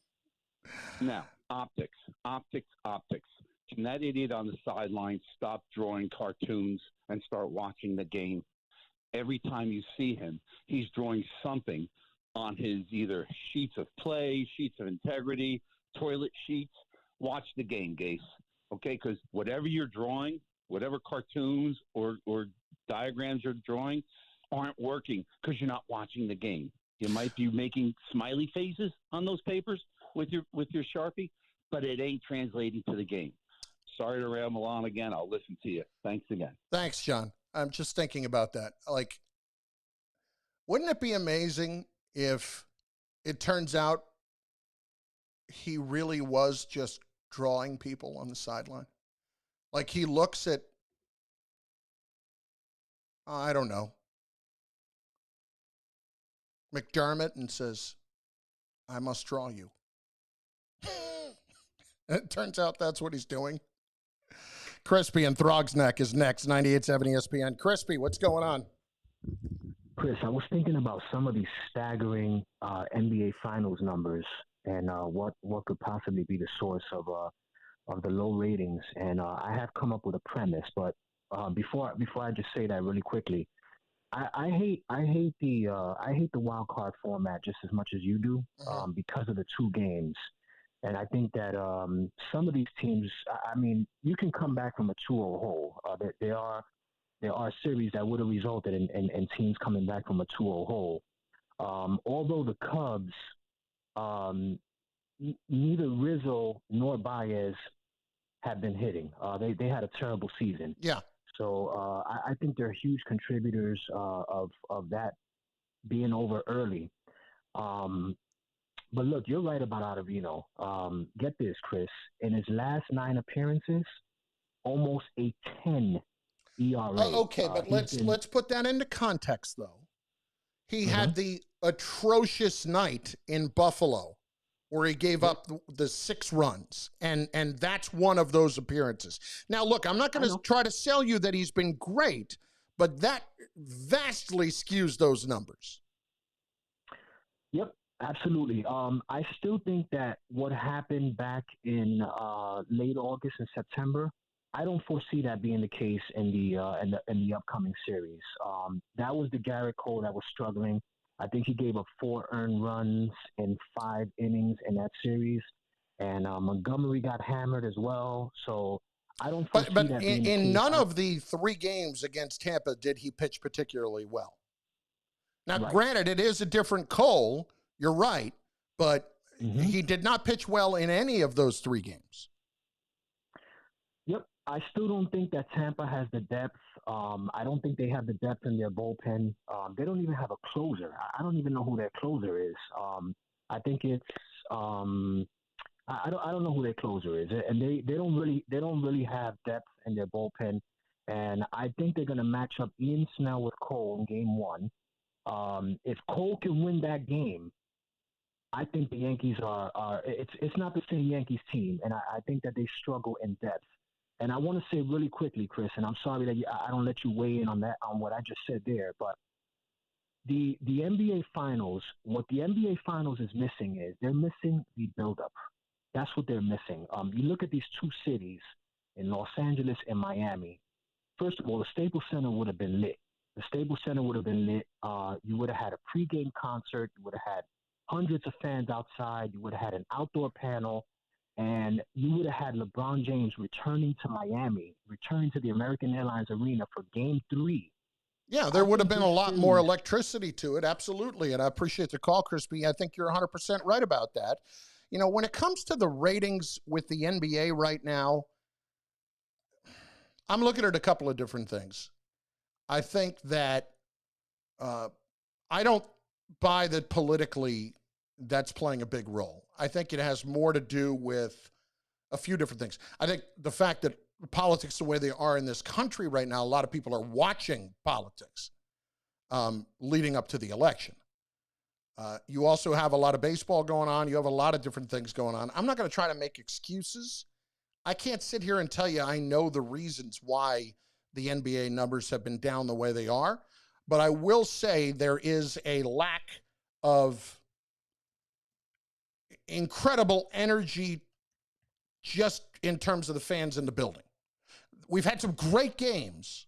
[SPEAKER 3] Now, optics. Can that idiot on the sideline stop drawing cartoons and start watching the game? Every time you see him, he's drawing something on his either sheets of play, sheets of integrity, toilet sheets. Watch the game, Gase. Okay, because whatever you're drawing, whatever cartoons or diagrams you're drawing aren't working because you're not watching the game. You might be making smiley faces on those papers with your Sharpie, but it ain't translating to the game. Sorry to ramble on again. I'll listen to you. Thanks again.
[SPEAKER 1] Thanks, John. I'm just thinking about that. Like, wouldn't it be amazing if it turns out he really was just drawing people on the sideline? Like, he looks at, I don't know, McDermott and says, I must draw you. And it turns out that's what he's doing. Crispy and Throg's Neck is next, 98.7 ESPN. Crispy, what's going on?
[SPEAKER 22] Chris, I was thinking about some of these staggering NBA Finals numbers and what could possibly be the source of the low ratings. And I have come up with a premise, but before I just say that really quickly, I hate the wild card format just as much as you do because of the 2 games. And I think that some of these teams, I mean, you can come back from a 2-0 hole. There are series that would have resulted in teams coming back from a 2-0 hole. Although the Cubs, neither Rizzo nor Baez have been hitting. They had a terrible season.
[SPEAKER 1] Yeah.
[SPEAKER 22] So I think they're huge contributors of that being over early. But look, you're right about Ottavino. Get this, Chris. In his last 9 appearances, almost a 10 ERA.
[SPEAKER 1] Okay, but let's put that into context, though. He had the atrocious night in Buffalo where he gave up the 6 runs, and that's one of those appearances. Now, look, I'm not going to try to sell you that he's been great, but that vastly skews those numbers.
[SPEAKER 22] Yep. Absolutely. I still think that what happened back in late August and September, I don't foresee that being the case in the upcoming series. That was the Garrett Cole that was struggling. I think he gave up 4 earned runs in 5 innings in that series, and Montgomery got hammered as well. So I don't foresee
[SPEAKER 1] but
[SPEAKER 22] that being the
[SPEAKER 1] in
[SPEAKER 22] case.
[SPEAKER 1] none of the 3 games against Tampa did he pitch particularly well. Now, granted, it is a different Cole. You're right, but he did not pitch well in any of those 3 games.
[SPEAKER 22] Yep. I still don't think that Tampa has the depth. I don't think they have the depth in their bullpen. They don't even have a closer. I don't even know who their closer is. I think it's I don't know who their closer is, and they don't really have depth in their bullpen. And I think they're going to match up Ian Snell with Cole in Game 1. If Cole can win that game, I think the Yankees are it's not the same Yankees team, and I think that they struggle in depth. And I want to say really quickly, Chris, and I'm sorry that I don't let you weigh in on what I just said there, but the NBA Finals, what the NBA Finals is missing is they're missing the buildup. That's what they're missing. You look at these two cities in Los Angeles and Miami. First of all, the Staples Center would have been lit. The Staples Center would have been lit. You would have had a pregame concert. You would have had hundreds of fans outside. You would have had an outdoor panel. And you would have had LeBron James returning to Miami, returning to the American Airlines Arena for Game 3.
[SPEAKER 1] Yeah, there would have been a lot more electricity to it, absolutely. And I appreciate the call, Crispy. I think you're 100% right about that. You know, when it comes to the ratings with the NBA right now, I'm looking at a couple of different things. I think that I don't buy that politically that's playing a big role. I think it has more to do with a few different things. I think the fact that politics the way they are in this country right now, a lot of people are watching politics leading up to the election. You also have a lot of baseball going on. You have a lot of different things going on. I'm not going to try to make excuses. I can't sit here and tell you I know the reasons why the NBA numbers have been down the way they are, but I will say there is a lack of incredible energy just in terms of the fans in the building. We've had some great games.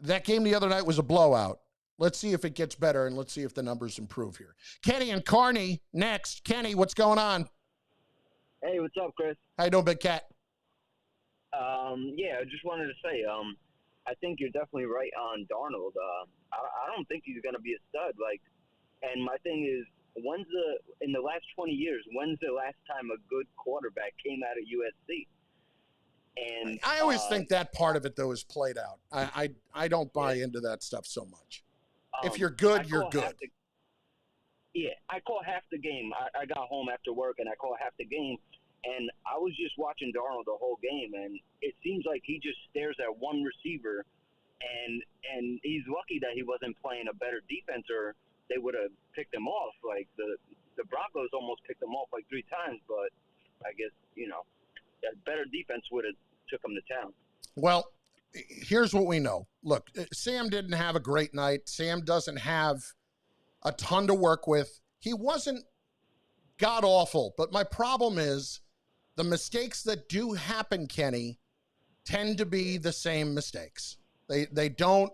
[SPEAKER 1] That game the other night was a blowout. Let's see if it gets better, and let's see if the numbers improve here. Kenny and Kearney next. Kenny, what's going on?
[SPEAKER 4] Hey, what's up, Chris?
[SPEAKER 1] How you doing, big cat?
[SPEAKER 4] Yeah, I just wanted to say, I think you're definitely right on Darnold. I don't think he's going to be a stud. And my thing is, in the last 20 years, when's the last time a good quarterback came out of USC? And
[SPEAKER 1] I always think that part of it, though, is played out. I don't buy into that stuff so much. If you're good, you're good.
[SPEAKER 4] I call half the game. I got home after work, and I call half the game. And I was just watching Darnold the whole game, and it seems like he just stares at one receiver, and he's lucky that he wasn't playing a better defense, or they would have picked him off. Like the Broncos almost picked him off like 3 times, but I guess that better defense would have took him to town.
[SPEAKER 1] Well, here's what we know. Look, Sam didn't have a great night. Sam doesn't have a ton to work with. He wasn't god awful, but my problem is the mistakes that do happen, Kenny, tend to be the same mistakes. They don't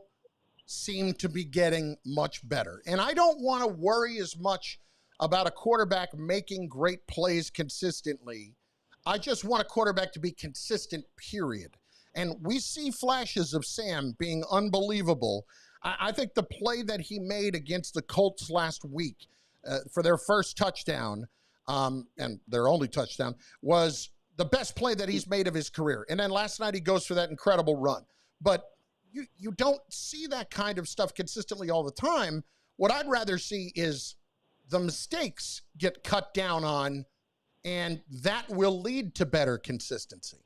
[SPEAKER 1] seem to be getting much better. And I don't want to worry as much about a quarterback making great plays consistently. I just want a quarterback to be consistent, period. And we see flashes of Sam being unbelievable. I think the play that he made against the Colts last week for their first touchdown, and their only touchdown, was the best play that he's made of his career. And then last night he goes for that incredible run. But you don't see that kind of stuff consistently all the time. What I'd rather see is the mistakes get cut down on, and that will lead to better consistency.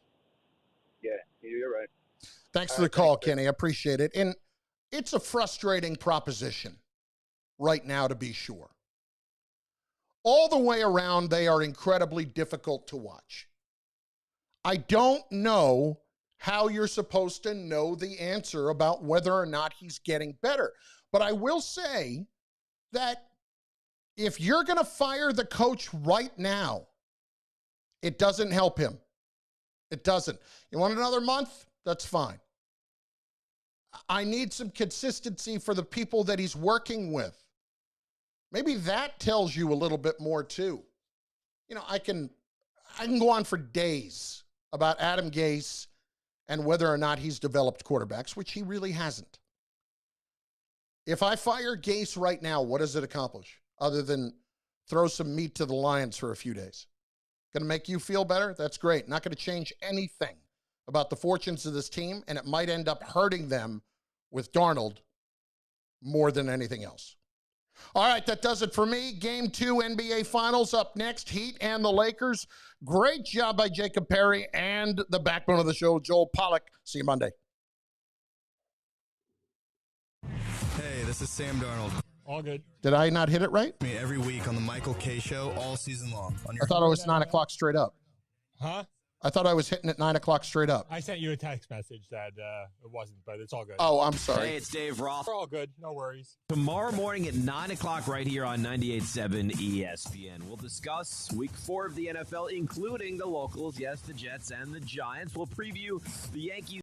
[SPEAKER 4] Yeah, you're right.
[SPEAKER 1] Thanks for the call, Kenny. I appreciate it. And it's a frustrating proposition right now, to be sure. All the way around, they are incredibly difficult to watch. I don't know how you're supposed to know the answer about whether or not he's getting better. But I will say that if you're going to fire the coach right now, it doesn't help him. It doesn't. You want another month? That's fine. I need some consistency for the people that he's working with. Maybe that tells you a little bit more too. I can go on for days about Adam Gase and whether or not he's developed quarterbacks, which he really hasn't. If I fire Gase right now, what does it accomplish other than throw some meat to the lions for a few days? Going to make you feel better? That's great. Not going to change anything about the fortunes of this team, and it might end up hurting them with Darnold more than anything else. All right, that does it for me. Game 2 NBA Finals up next, Heat and the Lakers. Great job by Jacob Perry and the backbone of the show, Joel Pollack. See you Monday.
[SPEAKER 5] Hey, this This is Sam Darnold.
[SPEAKER 6] All good.
[SPEAKER 1] Did I not hit it right?
[SPEAKER 5] Me every week on the Michael K. Show, all season long.
[SPEAKER 1] I thought it was 9 o'clock straight up.
[SPEAKER 6] Huh?
[SPEAKER 1] I thought I was hitting at 9 o'clock straight up.
[SPEAKER 6] I sent you a text message that it wasn't, but it's all good.
[SPEAKER 1] Oh, I'm sorry.
[SPEAKER 23] Hey, it's Dave Roth.
[SPEAKER 6] We're all good. No worries.
[SPEAKER 23] Tomorrow morning at 9 o'clock right here on 98.7 ESPN. We'll discuss Week 4 of the NFL, including the locals, yes, the Jets and the Giants. We'll preview the Yankees.